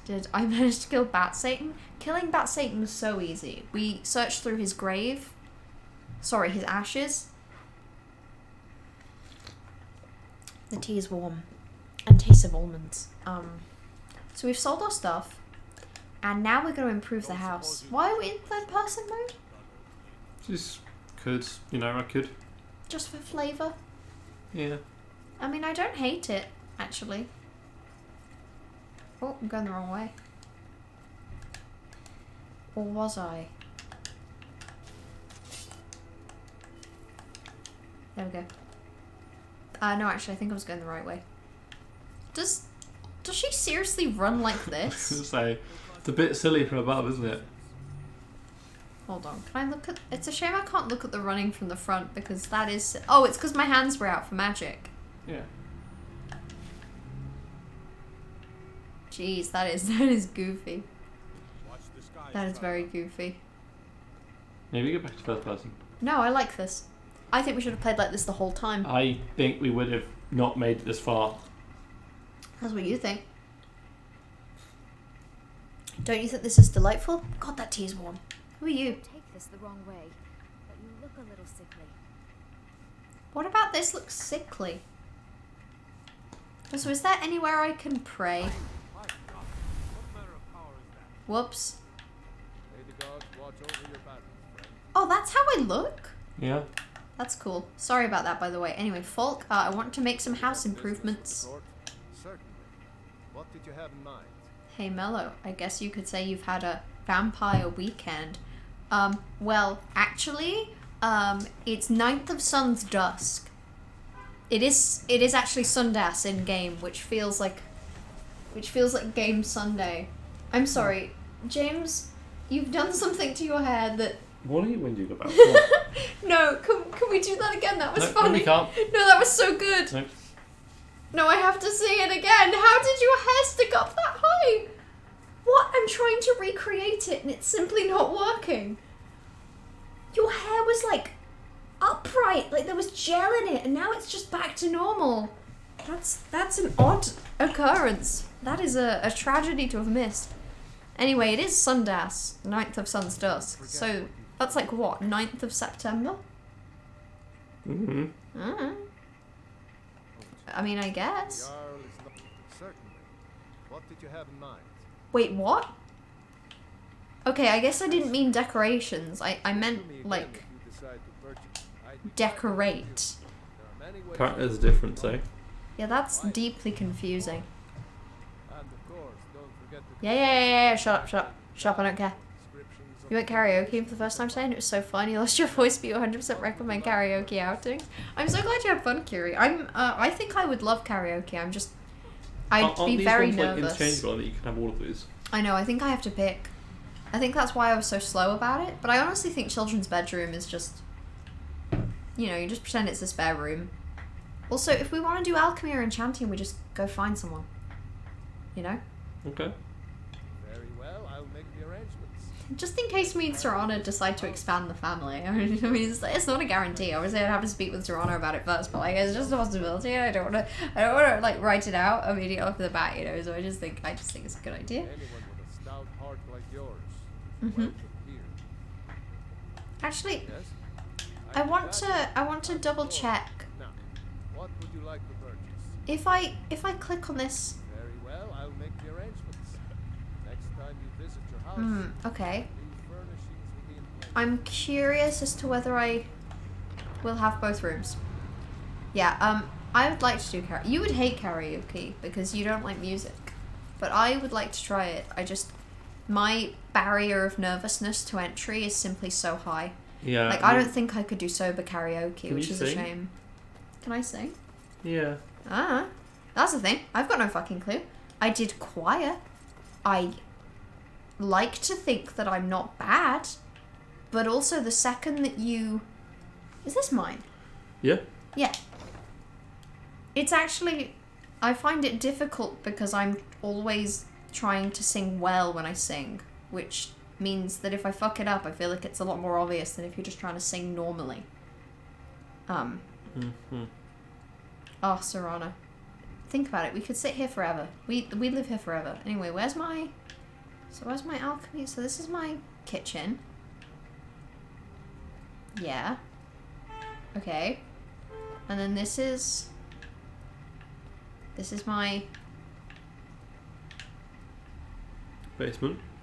Did I manage to kill Bat Satan? Killing Bat Satan was so easy. We searched through his grave. Sorry, his ashes. The tea is warm. And tastes of almonds. So we've sold our stuff. And now we're going to improve the house. Why are we in third person mode? Just could, you know, I could. Just for flavour? Yeah. I mean, I don't hate it, actually. Oh, I'm going the wrong way. Or was I? There we go. No, actually, I think I was going the right way. Does she seriously run like this? So, it's a bit silly from above, isn't it? Hold on, can I look at... It's a shame I can't look at the running from the front because that is... Oh, it's because my hands were out for magic. Yeah. Jeez, that is goofy. Watch the skies, That is brother. very goofy. Maybe go back to first person. No, I like this. I think we should have played like this the whole time. I think we would have not made it this far. That's what you think. Don't you think this is delightful? God, that tea is warm. Who are you? Take this the wrong way, but you look a little sickly. What about this looks sickly? So is there anywhere I can pray? My God, what manner of power is that? Whoops. May the gods watch over your battles, friend. Oh, that's how I look? Yeah. That's cool. Sorry about that, by the way. Anyway, Falk, I want to make some house Business of the improvements. sort? Certainly. What did you have in mind? Hey, Mello, I guess you could say you've had a vampire weekend. Well, actually, it's 9th of Sun's Dusk. It is actually Sundas in game, which feels like Game Sunday. I'm sorry, James, you've done something to your hair that... What are you whinging about? No, can we do that again? That was No, funny. we can't. No, that was so good. No. No, I have to see it again. How did your hair stick up that high? What? I'm trying to recreate it and it's simply not working. Your hair was like upright, like there was gel in it, and now it's just back to normal. That's an odd occurrence. That is a tragedy to have missed. Anyway, it is Sundas, 9th of Sun's Dusk. So that's like what, 9th of September? Mm-hmm. I mean, I guess. Jarl is not certainly. What did you have in mind? Wait, what? Okay, I guess I didn't mean decorations. I meant, To me again like, if you decide to purchase. I'd be decorate. There are many ways Apparently to there's a do it. difference, eh? Yeah, that's deeply confusing. And of course, don't forget to Yeah. Shut up. Shut up, I don't care. descriptions of You went karaoke for the first time today and it was so fun. You lost your voice, but you 100% recommend karaoke outings. I'm so glad you had fun, Kiri. I think I would love karaoke. I'd Aren't be these very ones, like, nervous. interchangeable, that you can have all of these? I know, I think I have to pick. I think that's why I was so slow about it, but I honestly think children's bedroom is just, you know, you just pretend it's a spare room. Also, if we want to do alchemy or enchanting, we just go find someone. You know? Okay. very well, I'll make the arrangements. Just in case me and Serana decide to expand the family. I mean, it's not a guarantee. Obviously, I'd have to speak with Serana about it first, but like, it's just a possibility. I don't want to like write it out immediately off the bat, you know. So I just think it's a good idea. Anyone with a stout heart like yours is Mhm. welcome here. Actually, Yes? I I'd be want glad to double check Now, what would you like to purchase? if I click on this. Very well, I'll make the arrangements. Next time you visit your house, Okay. these furnishings will be in place. I'm curious as to whether I will have both rooms. Yeah, I would like to do karaoke. You would hate karaoke because you don't like music. But I would like to try it. My barrier of nervousness to entry is simply so high. Yeah. Like, I don't think I could do sober karaoke, Can which you is a sing? shame. Can I sing? Yeah. That's the thing. I've got no fucking clue. I did choir. I like to think that I'm not bad, but also the second that you... Is this mine? Yeah. Yeah. It's actually... I find it difficult because I'm always trying to sing well when I sing, which means that if I fuck it up, I feel like it's a lot more obvious than if you're just trying to sing normally. Mm-hmm. Oh, Serana. Think about it. We could sit here forever. We live here forever. Anyway, where's my alchemy? So this is my kitchen. Yeah. Okay. And then this is my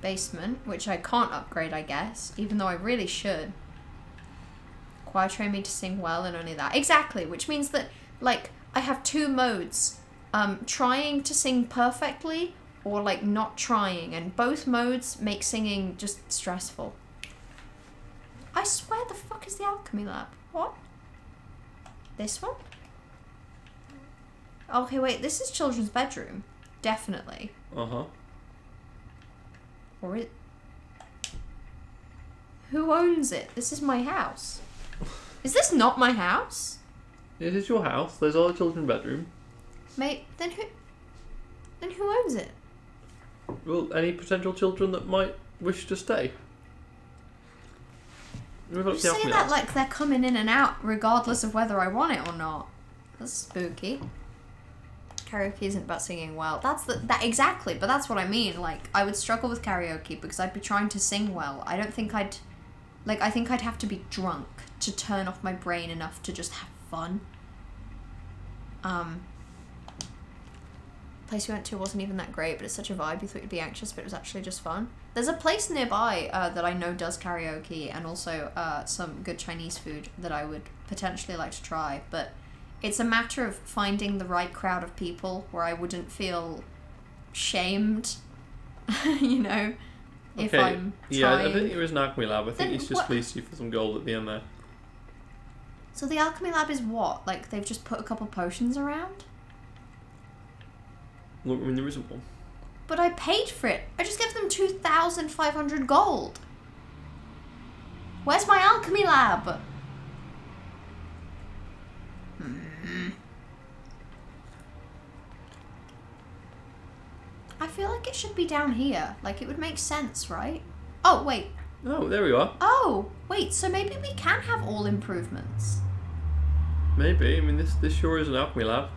basement, which I can't upgrade, I guess, even though I really should. Choir train me to sing well and only that. Exactly, which means that, like, I have two modes. Trying to sing perfectly or, like, not trying. And both modes make singing just stressful. I swear the fuck is the alchemy lab? What? This one? Okay, wait, this is children's bedroom. Definitely. Uh-huh. Or it... Who owns it? This is my house. Is this not my house? It is your house. There's our children's bedroom. Mate, then who owns it? Well, any potential children that might wish to stay. We've You got the say alchemy that lab. like they're coming in and out regardless of whether I want it or not. That's spooky. Karaoke isn't about singing well. That exactly, but that's what I mean. Like, I would struggle with karaoke because I'd be trying to sing well. I don't think I think I'd have to be drunk to turn off my brain enough to just have fun. Place we went to wasn't even that great, but it's such a vibe. You thought you'd be anxious, but it was actually just fun. There's a place nearby that I know does karaoke and also some good Chinese food that I would potentially like to try, but it's a matter of finding the right crowd of people where I wouldn't feel shamed, you know, if Okay. I'm Yeah, I trying. don't think there is an alchemy lab. I think Then he's just what- fleeced you for some gold at the end there. So the alchemy lab is what? Like, they've just put a couple potions around? Look, I mean, there isn't one. But I paid for it. I just gave them 2,500 gold. Where's my alchemy lab? I feel like it should be down here. Like, it would make sense, right? Oh, wait. Oh, there we are. Oh, wait. So maybe we can have all improvements. Maybe. I mean, this sure is an alchemy lab.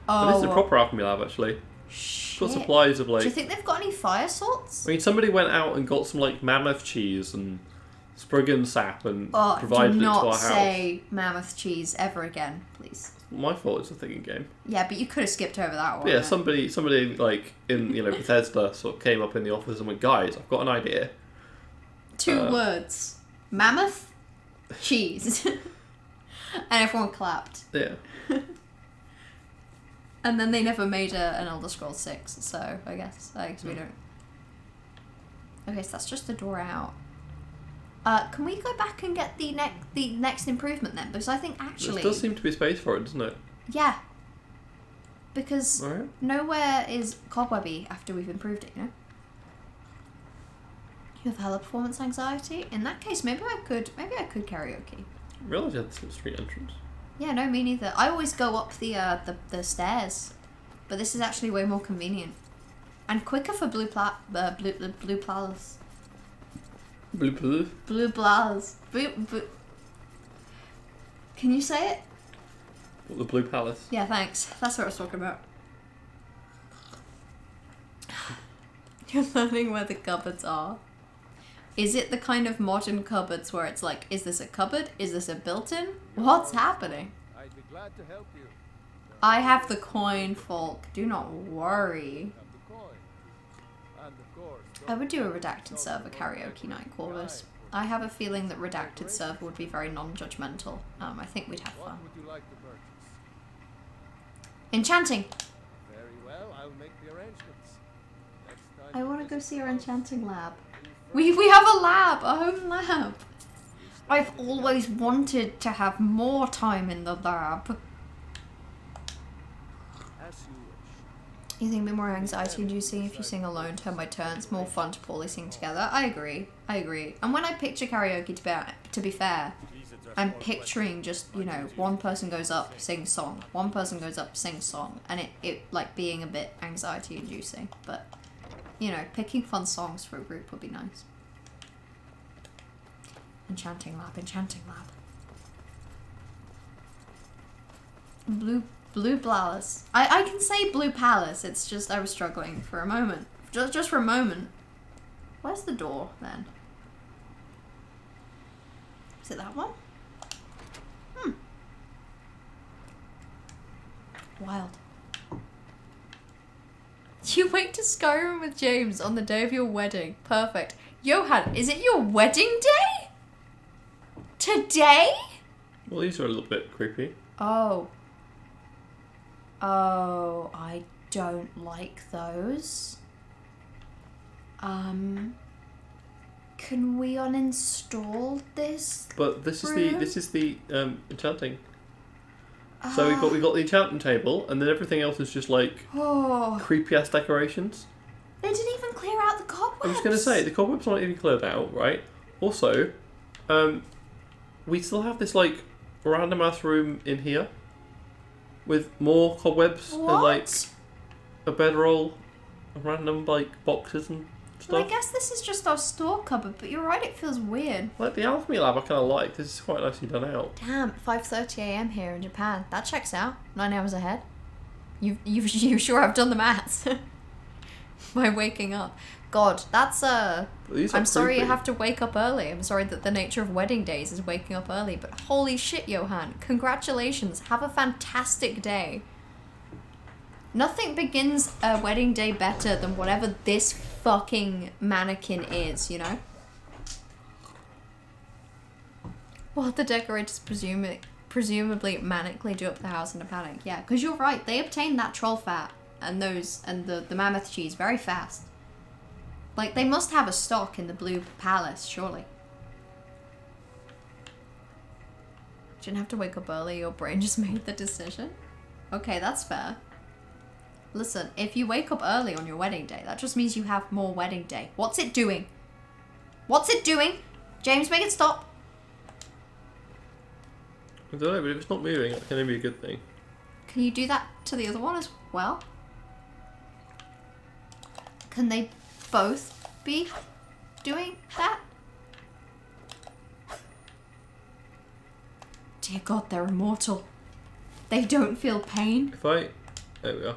Oh. But this is a proper alchemy lab, actually. It's Shit. got supplies of, like... Do you think they've got any fire salts? I mean, somebody went out and got some, like, mammoth cheese and Spriggan sap and Oh, provided do it to our not house. say mammoth cheese ever again, please. My fault. It's a thinking game. Yeah, but you could have skipped over that one. But yeah, somebody like in Bethesda sort of came up in the office and went, guys, I've got an idea. 2 words. Mammoth cheese. And everyone clapped. Yeah. And then they never made an Elder Scrolls 6, so I guess we don't. Okay, so that's just the door out. Can we go back and get the next improvement then? Because I think actually... There does seem to be space for it, doesn't it? Yeah. Because Alright. nowhere is cobwebby after we've improved it, you know? You have hella performance anxiety? In that case, maybe I could karaoke. I realised you had this street entrance. Yeah, no, me neither. I always go up the stairs, but this is actually way more convenient and quicker for blue plas. Blue blue. Blue plas. Can you say it? What, the Blue Palace? Yeah, thanks. That's what I was talking about. You're learning where the cupboards are. Is it the kind of modern cupboards where it's like, is this a cupboard? Is this a built-in? What's happening? I'd be glad to help you. I have the coin, folk. Do not worry. Have the coin. And of course, I would do a redacted server karaoke night, Corvus. I have a feeling that redacted server would be very non-judgmental. I think we'd have what fun. would you like to purchase? Enchanting. Very well, I'll make the arrangements. Next time I you want to go visit see the our house, enchanting lab. you We have a lab, a home lab. I've always wanted to have more time in the lab. as you wish. You think it'd be more anxiety inducing if you sing alone turn by turn? It's more fun to poorly sing together. I agree. And when I picture karaoke, to be fair, I'm picturing just, one person goes up, sings song. One person goes up, sings song. And it like being a bit anxiety inducing. But, picking fun songs for a group would be nice. Enchanting lab. Blue Palace. I can say Blue Palace, it's just I was struggling for a moment. Just for a moment. Where's the door, then? Is it that one? Wild. You went to Skyrim with James on the day of your wedding. Perfect. Johan, is it your wedding day? Today? Well, these are a little bit creepy. Oh, I don't like those. Can we uninstall this? But this room? is the enchanting. So we got the enchanting table, and then everything else is just like Oh, creepy ass decorations. they didn't even clear out the cobwebs. I was going to say the cobwebs aren't even cleared out, right? Also, we still have this like random ass room in here with more cobwebs and like What? a bedroll, random like boxes and Well, I stuff. guess this is just our store cupboard, but you're right, it feels weird. Like the alchemy lab, I kind of like. This is quite nicely done out. Damn, 5:30 a.m. here in Japan. That checks out. 9 hours ahead. You sure have done the maths by waking up. God, that's But these are I'm sorry you creepy. have to wake up early. I'm sorry that the nature of wedding days is waking up early, but holy shit, Johan. Congratulations. Have a fantastic day. Nothing begins a wedding day better than whatever this fucking mannequin is, you know? What the decorators presumably manically do up the house in a panic. Yeah, because you're right. They obtained that troll fat and the mammoth cheese very fast. Like, they must have a stock in the Blue Palace, surely. Didn't have to wake up early, your brain just made the decision? Okay, that's fair. Listen, if you wake up early on your wedding day, that just means you have more wedding day. What's it doing? What's it doing? James, make it stop. I don't know, but if it's not moving, that can only be a good thing. Can you do that to the other one as well? Can they both be doing that? Dear God, they're immortal. They don't feel pain. There we are.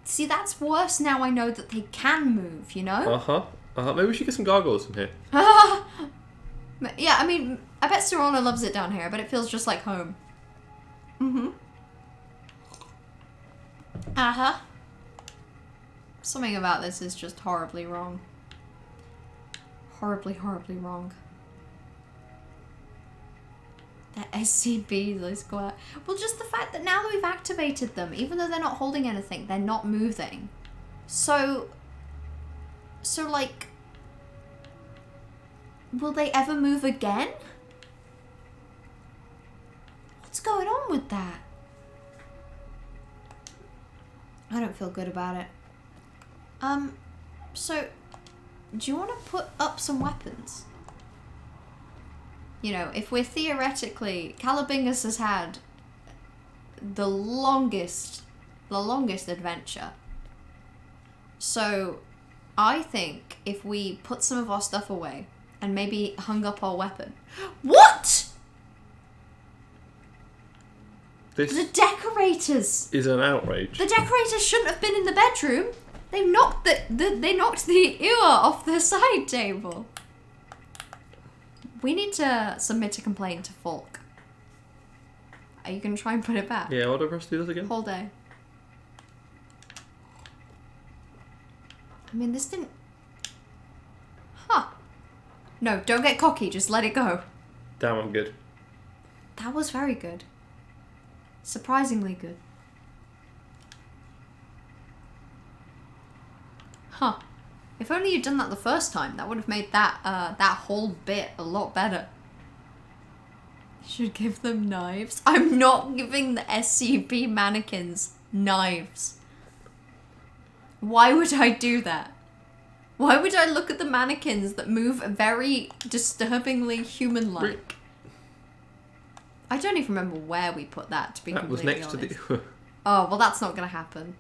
See, that's worse now I know that they can move, you know? Uh-huh. Maybe we should get some gargoyles in here. Yeah, I mean, I bet Serana loves it down here, but it feels just like home. Mm-hmm. Uh-huh. Something about this is just horribly wrong. Horribly, horribly wrong. The SCBs, I swear. Well, just the fact that now that we've activated them, even though they're not holding anything, they're not moving. So like, will they ever move again? What's going on with that? I don't feel good about it. So, do you want to put up some weapons? You know, if we're theoretically... Calabingus has had the longest adventure. So, I think if we put some of our stuff away and maybe hung up our weapon... What?! This The decorators! is an outrage. The decorators shouldn't have been in the bedroom. They knocked they knocked the ewer off the side table. We need to submit a complaint to Falk. Are you going to try and put it back? Yeah, what do I press to do this again? Whole day. I mean, this didn't... Huh. No, don't get cocky. Just let it go. Damn, I'm good. That was very good. Surprisingly good. Huh. If only you'd done that the first time, that would have made that that whole bit a lot better. Should give them knives. I'm not giving the SCP mannequins knives. Why would I do that? Why would I look at the mannequins that move very disturbingly human-like? I don't even remember where we put that, to be That was completely next honest. to the... Oh, well, that's not going to happen.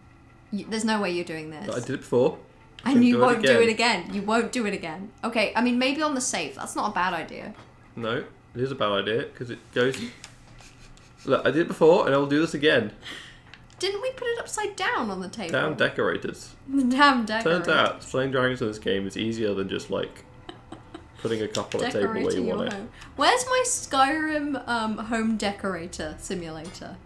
There's no way you're doing this. I did it before. And you do it won't do again. it again. You won't do it again. Okay, I mean, maybe on the safe. That's not a bad idea. No, it is a bad idea, because it goes... Look, I did it before, and I will do this again. Didn't we put it upside down on the table? Damn decorators. The damn decorators. Turns out, slaying dragons in this game is easier than just, like, putting a couple on a table where you Decorating your want it. home. Where's my Skyrim home decorator simulator?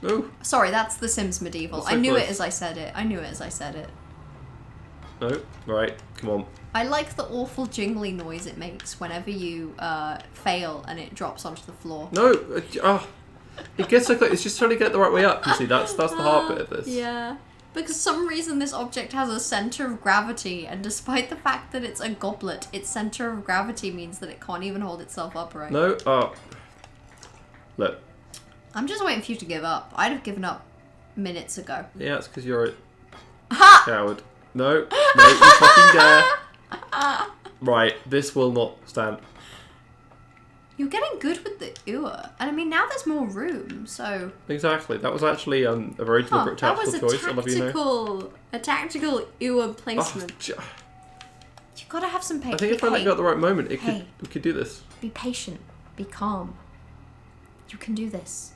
No, Sorry, that's The Sims Medieval. That's so I knew close. it as I said it. I knew it as I said it. no, right, come on. I like the awful jingly noise it makes whenever you fail and it drops onto the floor. No, it gets so close. It's just trying to get it the right way up. You see, that's the hard bit of this. Yeah. Because some reason this object has a center of gravity, and despite the fact that it's a goblet, its center of gravity means that it can't even hold itself upright. No, look. I'm just waiting for you to give up. I'd have given up minutes ago. Yeah, it's because you're a Ha! coward. No, you fucking dare. Right, this will not stand. You're getting good with the ewer. And I mean, now there's more room, so... Exactly, that was actually a very deliberate that was tactical choice. I'll have you know. a tactical ewer Oh, placement. You gotta have some I patience. think if I let go at the right moment, we Hey. could do this. Be patient. Be calm. You can do this.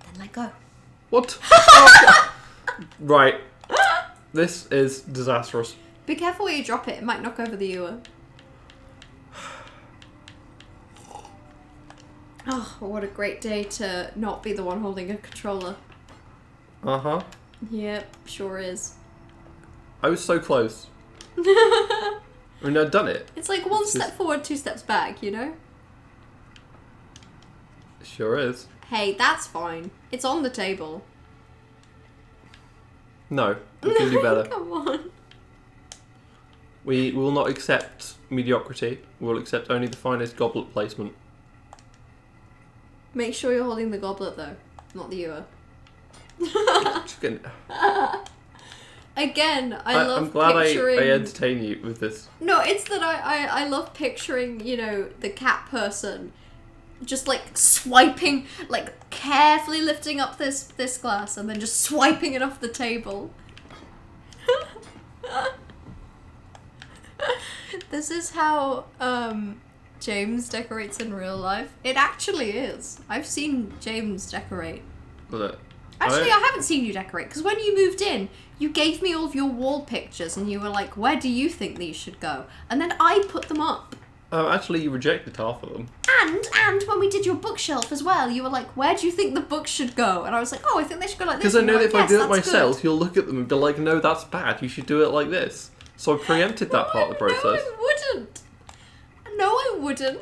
Then let go. What? Oh, right. This is disastrous. Be careful where you drop it. It might knock over the ewer. Oh, what a great day to not be the one holding a controller. Uh-huh. Yep, sure is. I was so close. I mean, I'd done it. It's like one It's step just- forward, two steps back, you know? Sure is. Hey, that's fine. It's on the table. No, we can do better. Come on. We will not accept mediocrity. We will accept only the finest goblet placement. Make sure you're holding the goblet, though. Not the ewer. Just gonna- Again, I love I'm glad picturing... I entertain you with this. No, it's that I love picturing, you know, the cat person just like swiping, like carefully lifting up this glass and then just swiping it off the table. This is how James decorates in real life. It actually is. I've seen James decorate. Look, Actually, I haven't seen you decorate, because when you moved in, you gave me all of your wall pictures, and you were like, where do you think these should go? And then I put them up. Oh, actually, you rejected half of them. And when we did your bookshelf as well, you were like, where do you think the books should go? And I was like, oh, I think they should go like this. Because I And you know were that if like, I do "Yes, it that's myself, good." you'll look at them and be like, no, that's bad. You should do it like this. So I preempted that part of the process. No, I wouldn't. No, I wouldn't.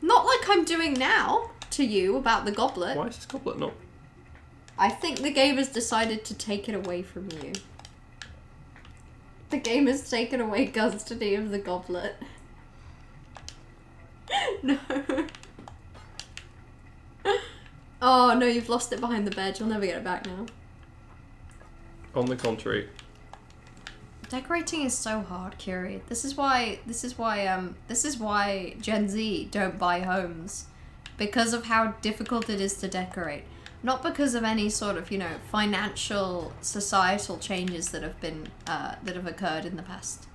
Not like I'm doing now to you about the goblet. Why is this goblet not? I think the game has decided to take it away from you. The game has taken away custody of the goblet. No. Oh no, you've lost it behind the bed. You'll never get it back now. On the contrary. Decorating is so hard, Curie. This is why Gen Z don't buy homes. Because of how difficult it is to decorate. Not because of any sort of, financial, societal changes that have been, that have occurred in the past,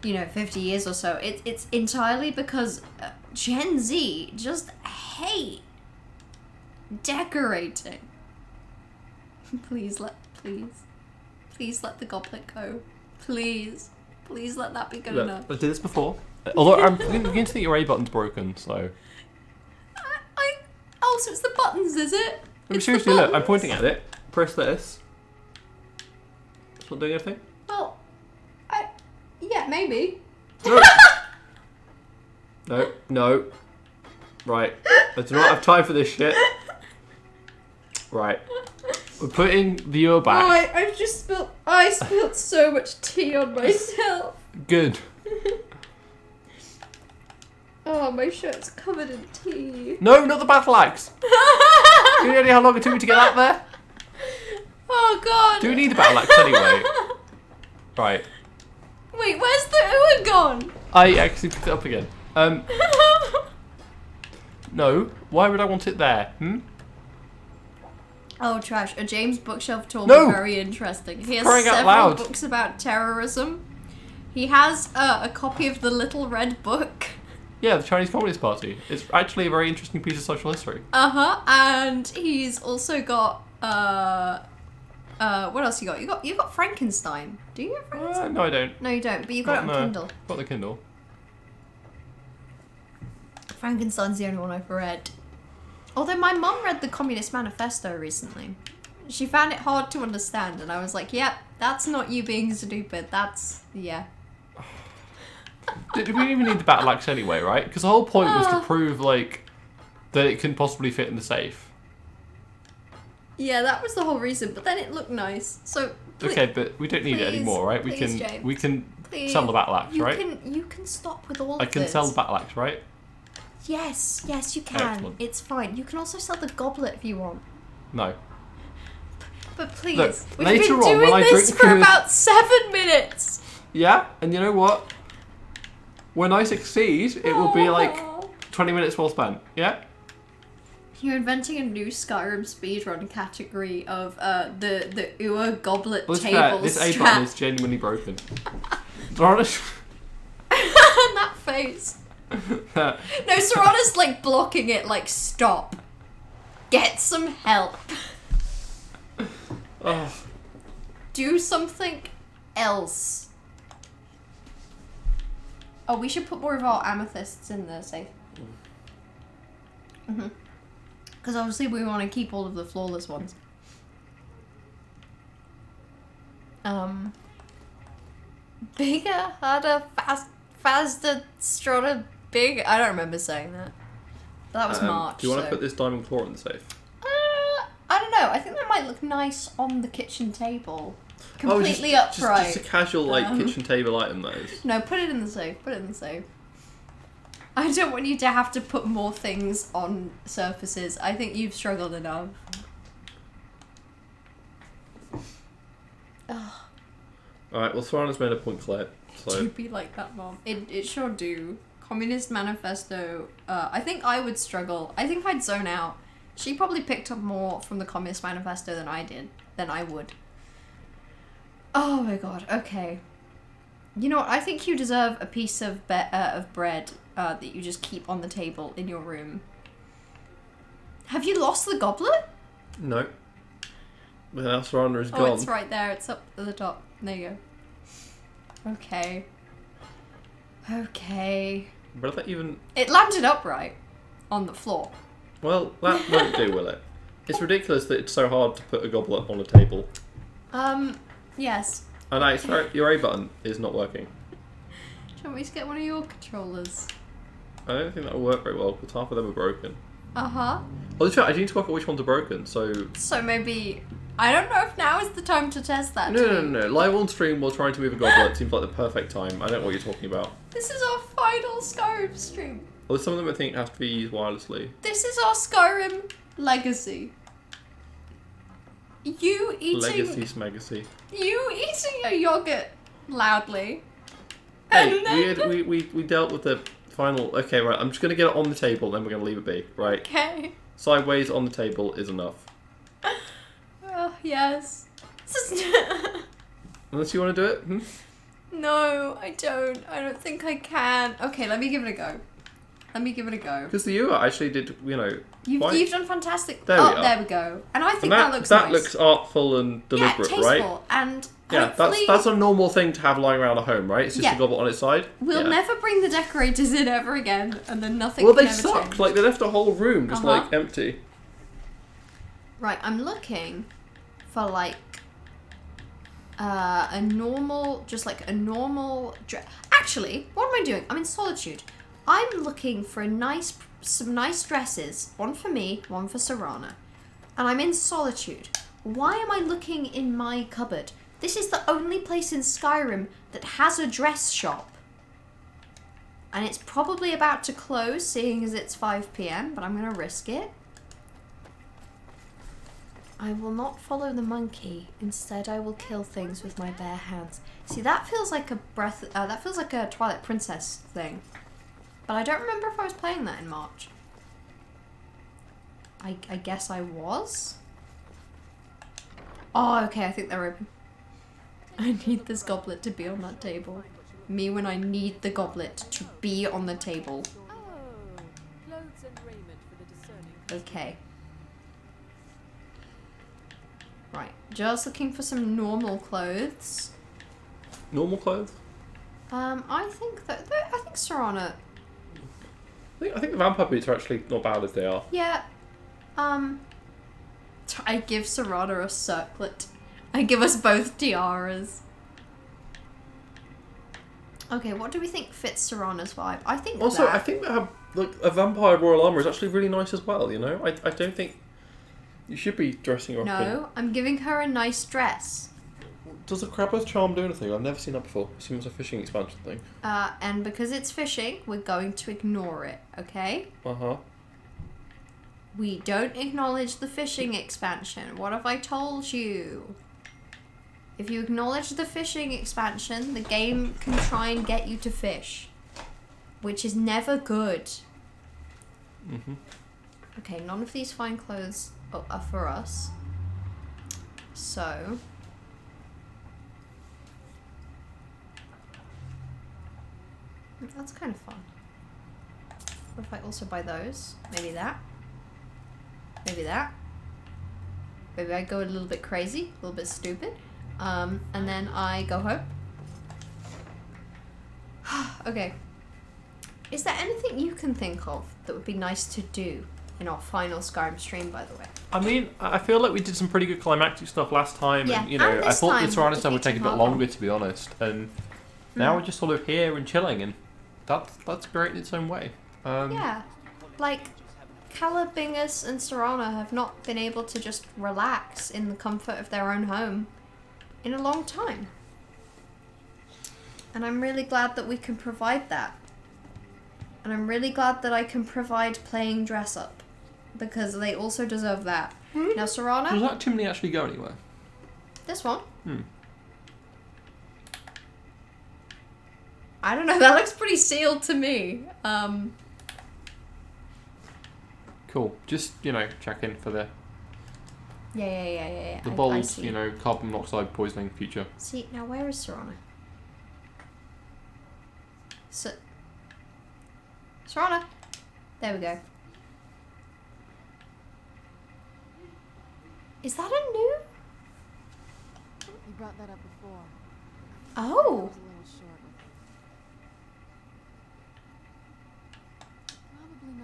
50 years or so. It's entirely because Gen Z just hate decorating. Please let the goblet go. Please let that be good enough. I did this before. Although I'm beginning to think your A button's broken, so. Oh, so it's the buttons, is it? I mean, It's the seriously, look, I'm buttons. pointing at it. Press this. It's not doing anything. Well, yeah, maybe. No. No. Right. I do not have time for this shit. Right. We're putting the ear back. Oh, I spilled so much tea on myself. Good. Oh, my shirt's covered in tea. No, not the battle axe. You know how long it took me to get that there? Oh god. Do we need the battle axe anyway? Right. Wait, where's the Uwa gone? I actually picked it up again. No. Why would I want it there? Oh, trash. A James bookshelf tour No! be very interesting. He has Crying out several loud. books about terrorism. He has a copy of the Little Red Book. Yeah, the Chinese Communist Party. It's actually a very interesting piece of social history. And he's also got what else you got? You got Frankenstein. Do you have Frankenstein? No, I don't. No, you don't, but you got it on No. Kindle. Got the Kindle. Frankenstein's the only one I've read. Although my mum read the Communist Manifesto recently. She found it hard to understand, and I was like, yep, that's not you being stupid, yeah. Did we even need the battle axe anyway, right? Because the whole point was to prove, that it can possibly fit in the safe. Yeah, that was the whole reason, but then it looked nice, so... Okay, but we don't need it please, anymore, right? please, James. We can Please, sell the battle axe, right? You can stop with all I of can this. sell the battle axe, right? Yes, you can. Excellent. It's fine. You can also sell the goblet if you want. No. But please, Look, we've later been on, doing when I this drink for this- about 7 minutes. Yeah, and you know what? When I succeed, it will be 20 minutes well spent. Yeah? You're inventing a new Skyrim speedrun category of the Ua goblet Let's table this A strap. button is genuinely broken. Honest. That face. No, Serrano's blocking it, stop. Get some help. Oh. Do something else. Oh, we should put more of our amethysts in the safe. Because obviously we want to keep all of the flawless ones. Bigger, harder, faster, stronger, big. I don't remember saying that. But that was March. Do you want to so- put this diamond claw in the safe? I don't know. I think that might look nice on the kitchen table. Oh, Completely upright. Just a casual kitchen table item, that is. No, put it in the safe. Put it in the safe. I don't want you to have to put more things on surfaces. I think you've struggled enough. Alright, well, Serrano's made a point, Claire. So. Do be like that, Mom. It sure do. Communist Manifesto. I think I would struggle. I think I'd zone out. She probably picked up more from the Communist Manifesto than I would. Oh my god, okay. You know what, I think you deserve a piece of bread that you just keep on the table in your room. Have you lost the goblet? No. The house runner is Oh, gone. it's right there. It's up at the top. There you go. Okay. Okay. But that even... It landed upright on the floor. Well, that won't do, will it? It's ridiculous that it's so hard to put a goblet on a table. Yes. And I swear, your A button is not working. Do you want me to get one of your controllers? I don't think that will work very well, because half of them are broken. Uh-huh. Well, I need to work out which ones are broken, so... So maybe... I don't know if now is the time to test that. No. Live on stream while trying to move a goblet seems like the perfect time. I don't know what you're talking about. This is our final Skyrim stream. Well, some of them I think have to be used wirelessly. This is our Skyrim legacy. You eating... Legacy Smagacy. You eating your yogurt loudly. Hey, And then... we dealt with the final... Okay, right, I'm just going to get it on the table, then we're going to leave it be, right? Okay. Sideways on the table is enough. Oh, yes. Unless you want to do it? Hmm? No, I don't. I don't think I can. Okay, let me give it a go. Because the viewer actually did, you know... You've done fantastic. There we are. There we go. And I think And that looks that nice. looks artful and deliberate, yeah, tasteful. right? And Yeah, hopefully that's a normal thing to have lying around a home, right? It's just Yeah. a goblet on its side. we'll Yeah. never bring the decorators in ever again, and then nothing Well, can they ever suck. change. Like, they left a whole room just, Uh-huh. like, empty. Right, I'm looking for like a normal, just like a normal dress. Actually, what am I doing? I'm in Solitude. I'm looking for some nice dresses. One for me, one for Serana. And I'm in Solitude. Why am I looking in my cupboard? This is the only place in Skyrim that has a dress shop. And it's probably about to close, seeing as it's 5 PM, but I'm going to risk it. I will not follow the monkey. Instead, I will kill things with my bare hands. See, that feels like a that feels like a Twilight Princess thing. But I don't remember if I was playing that in March. I guess I was. Oh, okay. I think they're open. I need this goblet to be on that table. Me when I need the goblet to be on the table. Oh, clothes and raiment for the discerning. Okay. Right, just looking for some normal clothes. Normal clothes? I think Serana. I think the vampire boots are actually not bad as they are. Yeah. I give Serana a circlet. I give us both tiaras. Okay, what do we think fits Serana's vibe? I think Also, that. I think that like a vampire royal armor is actually really nice as well. You know, I don't think you should be dressing her up. No, I'm giving her a nice dress. Does a Crabber's charm do anything? I've never seen that before. It seems a fishing expansion thing. And because it's fishing, we're going to ignore it, okay? Uh-huh. We don't acknowledge the fishing expansion. What have I told you? If you acknowledge the fishing expansion, the game can try and get you to fish. Which is never good. Mm-hmm. Okay, none of these fine clothes are for us. So... that's kind of fun. What if I also buy those? Maybe that. Maybe that. Maybe I go a little bit crazy, a little bit stupid. And then I go home. Okay. Is there anything you can think of that would be nice to do in our final Skyrim stream, by the way? I mean, I feel like we did some pretty good climactic stuff last time, Yeah, and you know, and I this thought the time, Tyrannosaurus stuff would take a bit defeating longer, to be honest. And now we're just sort of here and chilling, and that's great in its own way. Yeah. Like, Calabingus and Serana have not been able to just relax in the comfort of their own home in a long time. And I'm really glad that we can provide that. And I'm really glad that I can provide playing dress up. Because they also deserve that. Now, Serana, Does that chimney actually go anywhere? this one. Hmm. I don't know, that looks pretty sealed to me. Cool. Just, you know, check in for the Yeah. I bold, see. you know, carbon monoxide poisoning future. See, now where is Serana? Serana! There we go. Is that a new? You brought that up before. I Oh. was a little short with it. Probably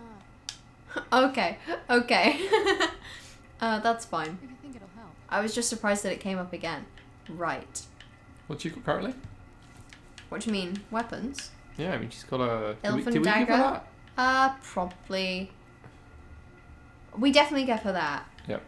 not. Okay. Okay. That's fine. If you think it'll help. I was just surprised that it came up again. Right. What's she got currently? What do you mean? Weapons? Yeah, I mean she's got a. Elfin did we give her dagger? that? Probably. We definitely gave her that. Yep.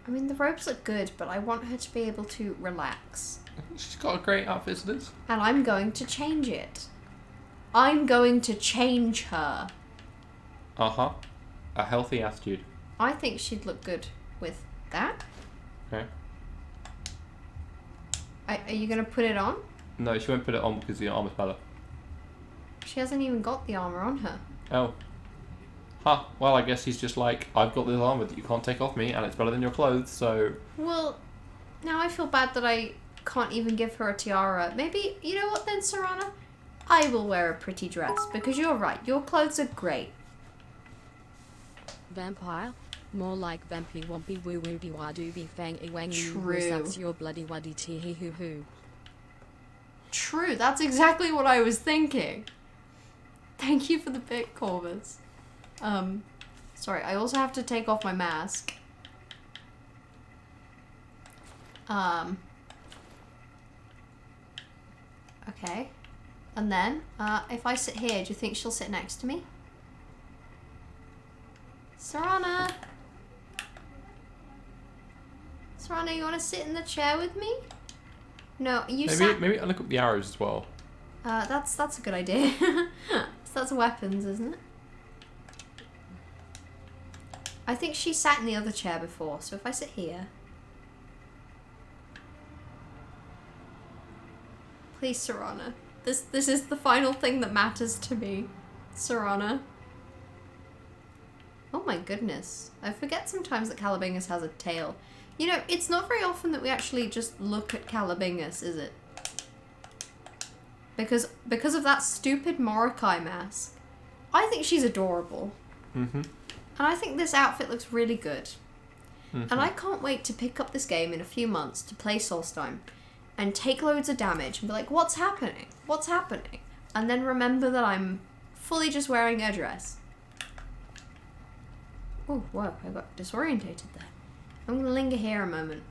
I mean, the robes look good, but I want her to be able to relax. She's got a great outfit as it is. And I'm going to change it. I'm going to change her. Uh-huh. A healthy attitude. I think she'd look good with that. Okay. Are you going to put it on? No, she won't put it on because the armor's better. She hasn't even got the armor on her. Oh. Huh. Well, I guess he's just like, I've got this armor that you can't take off me, and it's better than your clothes, so... Well, now I feel bad that I can't even give her a tiara. Maybe, you know what then, Serana? I will wear a pretty dress, because you're right, your clothes are great. Vampire? More like vampy wampy woo woo wah doobie fang wang True. That's your bloody waddy tee hee hoo hoo. True, that's exactly what I was thinking. Thank you for the bit, Corvus. Sorry, I also have to take off my mask. Okay. And then, if I sit here, do you think she'll sit next to me? Serana! Serana, you want to sit in the chair with me? No, you sat... Maybe I look up the arrows as well. That's a good idea. So that's weapons, isn't it? I think she sat in the other chair before, so if I sit here... Please, Serana. This is the final thing that matters to me. Serana. Oh my goodness. I forget sometimes that Calabingus has a tail. You know, it's not very often that we actually just look at Calabingus, is it? Because of that stupid Morokai mask. I think she's adorable. Mm-hmm. And I think this outfit looks really good. Mm-hmm. And I can't wait to pick up this game in a few months to play Solstheim and take loads of damage and be like, what's happening? What's happening? And then remember that I'm fully just wearing a dress. Oh, whoa, I got disorientated there. I'm gonna linger here a moment.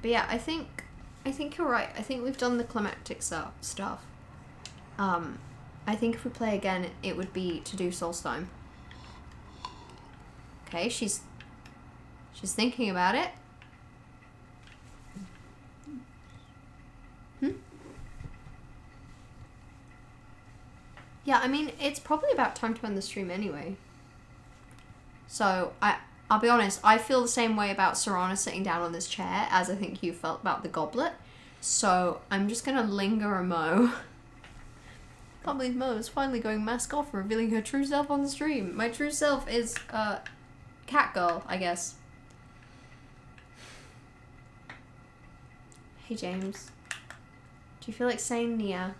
But yeah, I think you're right. I think we've done the climactic stuff. I think if we play again, it would be to do Solstheim. Okay, she's thinking about it. Yeah, I mean, it's probably about time to end the stream anyway. So, I'll be honest, I feel the same way about Serana sitting down on this chair as I think you felt about the goblet. So, I'm just gonna linger a mo. Can't believe Mo is finally going mask off, revealing her true self on the stream. My true self is, cat girl, I guess. Hey, James. Do you feel like saying Nia?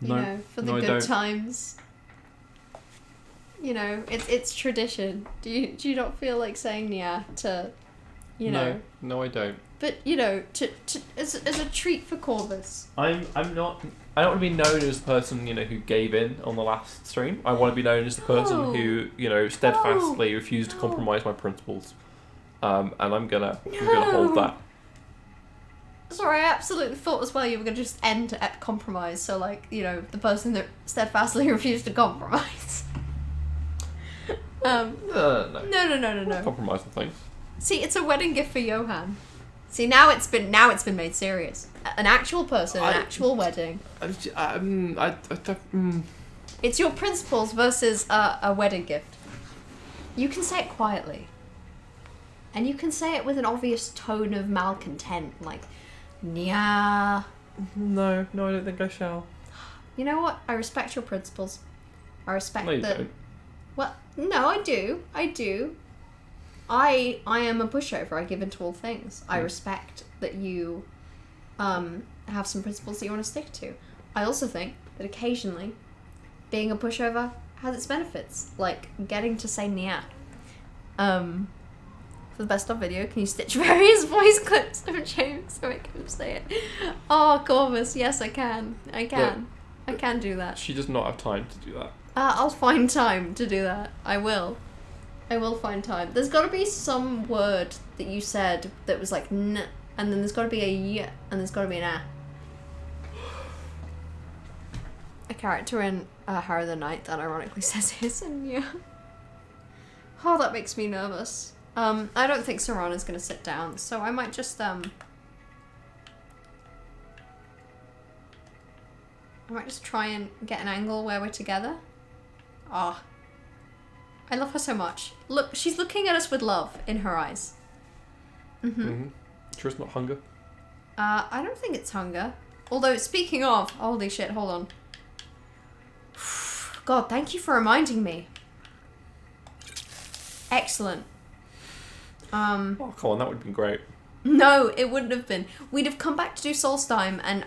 You No. know, for the No, I good don't. times. You know, it's tradition. Do you not feel like saying Nia to, you know? No, I don't. But you know, to as a treat for Corvus. I'm not. I don't want to be known as the person, you know, who gave in on the last stream. I want to be known as the person No. who, you know, steadfastly No. refused to No. compromise my principles. And I'm gonna No. hold that. Sorry, I absolutely thought as well you were going to just end at compromise. So, like, you know, the person that steadfastly refused to compromise. No. No. Compromise on things. See, it's a wedding gift for Johan. See, now it's been made serious. An actual person, an actual wedding. It's your principles versus a wedding gift. You can say it quietly. And you can say it with an obvious tone of malcontent, like, Nya. No, I don't think I shall. You know what? I respect your principles. I respect No, you that. don't. Well, no, I do. I am a pushover. I give in to all things. I respect that you have some principles that you want to stick to. I also think that occasionally being a pushover has its benefits, like getting to say Nia. For the best of video, can you stitch various voice clips of James to make him say it? Oh, Corvus, yes I can. I can. I can do that. She does not have time to do that. I'll find time to do that. I will. I will find time. There's got to be some word that you said that was like n, and then there's got to be a y, and there's got to be an a. A character in Harrow the Night that ironically says his and yeah. Oh, that makes me nervous. I don't think Serana's gonna sit down, so I might just I might just try and get an angle where we're together. Ah. I love her so much. Look, she's looking at us with love in her eyes. Sure it's not hunger? I don't think it's hunger. Although, speaking of, holy shit, hold on. God, thank you for reminding me. Excellent. Oh, come on, that would have been great. No, it wouldn't have been. We'd have come back to do Solstheim and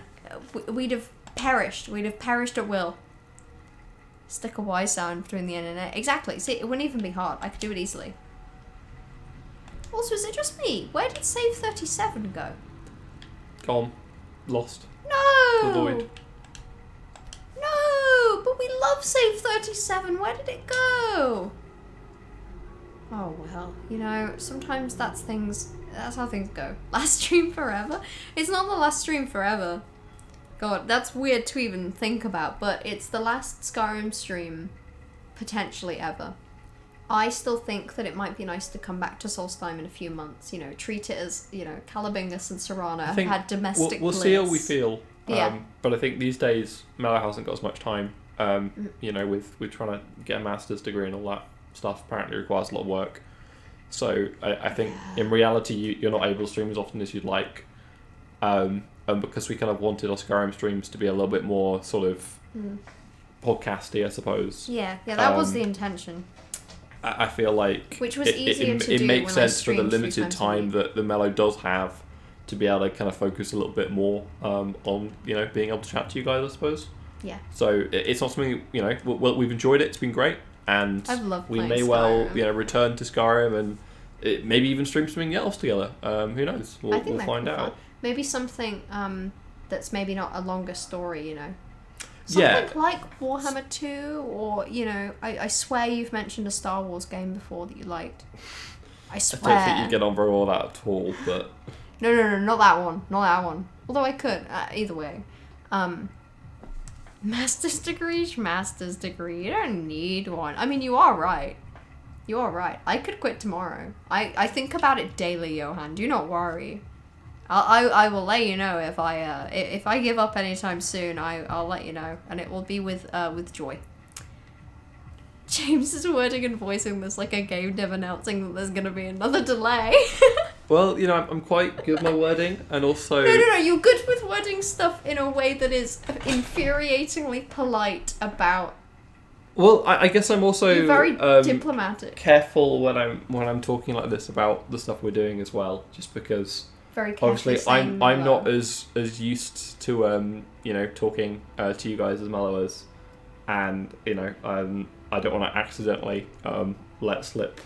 we'd have perished. We'd have perished at will. Stick a Y sound between the N and A. Exactly. See, it wouldn't even be hard. I could do it easily. Also, is it just me? Where did save 37 go? Gone. Lost. No! The void. No! But we love save 37. Where did it go? Oh, well. You know, sometimes that's how things go. Last stream forever? It's not the last stream forever. God, that's weird to even think about, but it's the last Skyrim stream potentially ever. I still think that it might be nice to come back to Solstheim in a few months, you know, treat it as, you know, Calabingus and Serana have had domestic we'll bliss. see how we feel. Yeah. But I think these days, Mello hasn't got as much time, you know, with trying to get a master's degree and all that stuff apparently requires a lot of work. So I think in reality, you're not able to stream as often as you'd like. And because we kind of wanted our Skyrim streams to be a little bit more sort of podcasty, I suppose. Yeah, that was the intention. I feel like which was easier to do. It makes when I sense for the streamed 3 limited times a time week. that the Mello does have to be able to kind of focus a little bit more on, you know, being able to chat to you guys, I suppose. Yeah. So it's not something, you know, we've enjoyed it. It's been great, and I've loved we playing may well, Skyrim. you know, return to Skyrim and maybe even stream something else together. Who knows? I We'll think that find could be out. fun. Maybe something that's maybe not a longer story, you know. Yeah. Something like Warhammer 2, or, you know, I swear you've mentioned a Star Wars game before that you liked. I I swear. don't think you get on very well with that at all, but No, not that one. Not that one. Although I could, either way. Master's degree? You don't need one. I mean, you are right. You are right. I could quit tomorrow. I think about it daily, Johan. Do not worry. I will let you know if I give up anytime soon. I'll let you know, and it will be with joy. James is wording and voicing this like a game dev announcing that there's gonna be another delay. well, you know, I'm quite good with my wording, and also No, you're good with wording stuff in a way that is infuriatingly polite about. Well, I guess I'm also You're very diplomatic. careful when I'm talking like this about the stuff we're doing as well, just because Very carefully obviously saying I'm no. not as used to you know, talking to you guys as Mello is, and you know, I don't want to accidentally let slip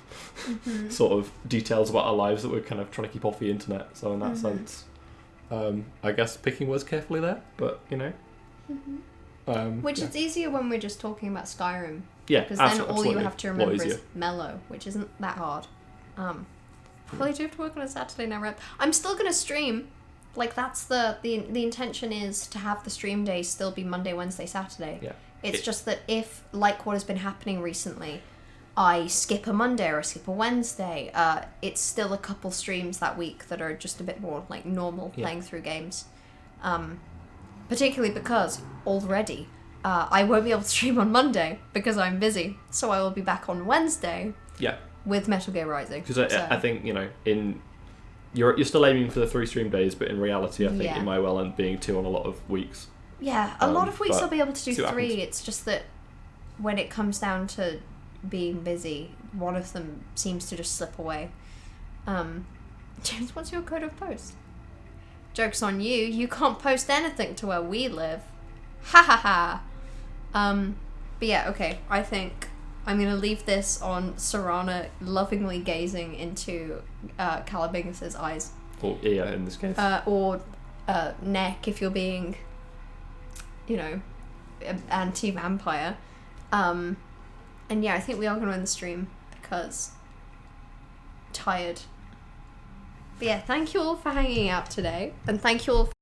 sort of details about our lives that we're kind of trying to keep off the internet. So in that sense, I guess picking words carefully there, but you know. Which yeah. is easier when we're just talking about Skyrim. Yeah, Because then all absolutely. you have to A lot remember is easier. mellow, which isn't that hard. Probably do have to work on a Saturday now, right? I'm still gonna stream. Like, that's the intention is to have the stream days still be Monday, Wednesday, Saturday. Yeah. It's just that if, like what has been happening recently, I skip a Monday or I skip a Wednesday, it's still a couple streams that week that are just a bit more like normal, Yeah. playing through games. Particularly because already I won't be able to stream on Monday because I'm busy, so I will be back on Wednesday Yeah. with Metal Gear Rising. Because I think, you know, you're still aiming for the 3 stream days, but in reality, I think Yeah. you might well end being 2 on a lot of weeks. Yeah, a lot of weeks but I'll be able to do see what 3. happens. It's just that when it comes down to being busy, one of them seems to just slip away. James, what's your code of post? Joke's on you. You can't post anything to where we live. Ha ha ha. But yeah, okay. I think I'm going to leave this on Serana lovingly gazing into Calabingus's eyes. Or ear in this case. Or neck if you're being, you know, anti-vampire. And yeah, I think we are going to end the stream because tired. But yeah, thank you all for hanging out today, and thank you all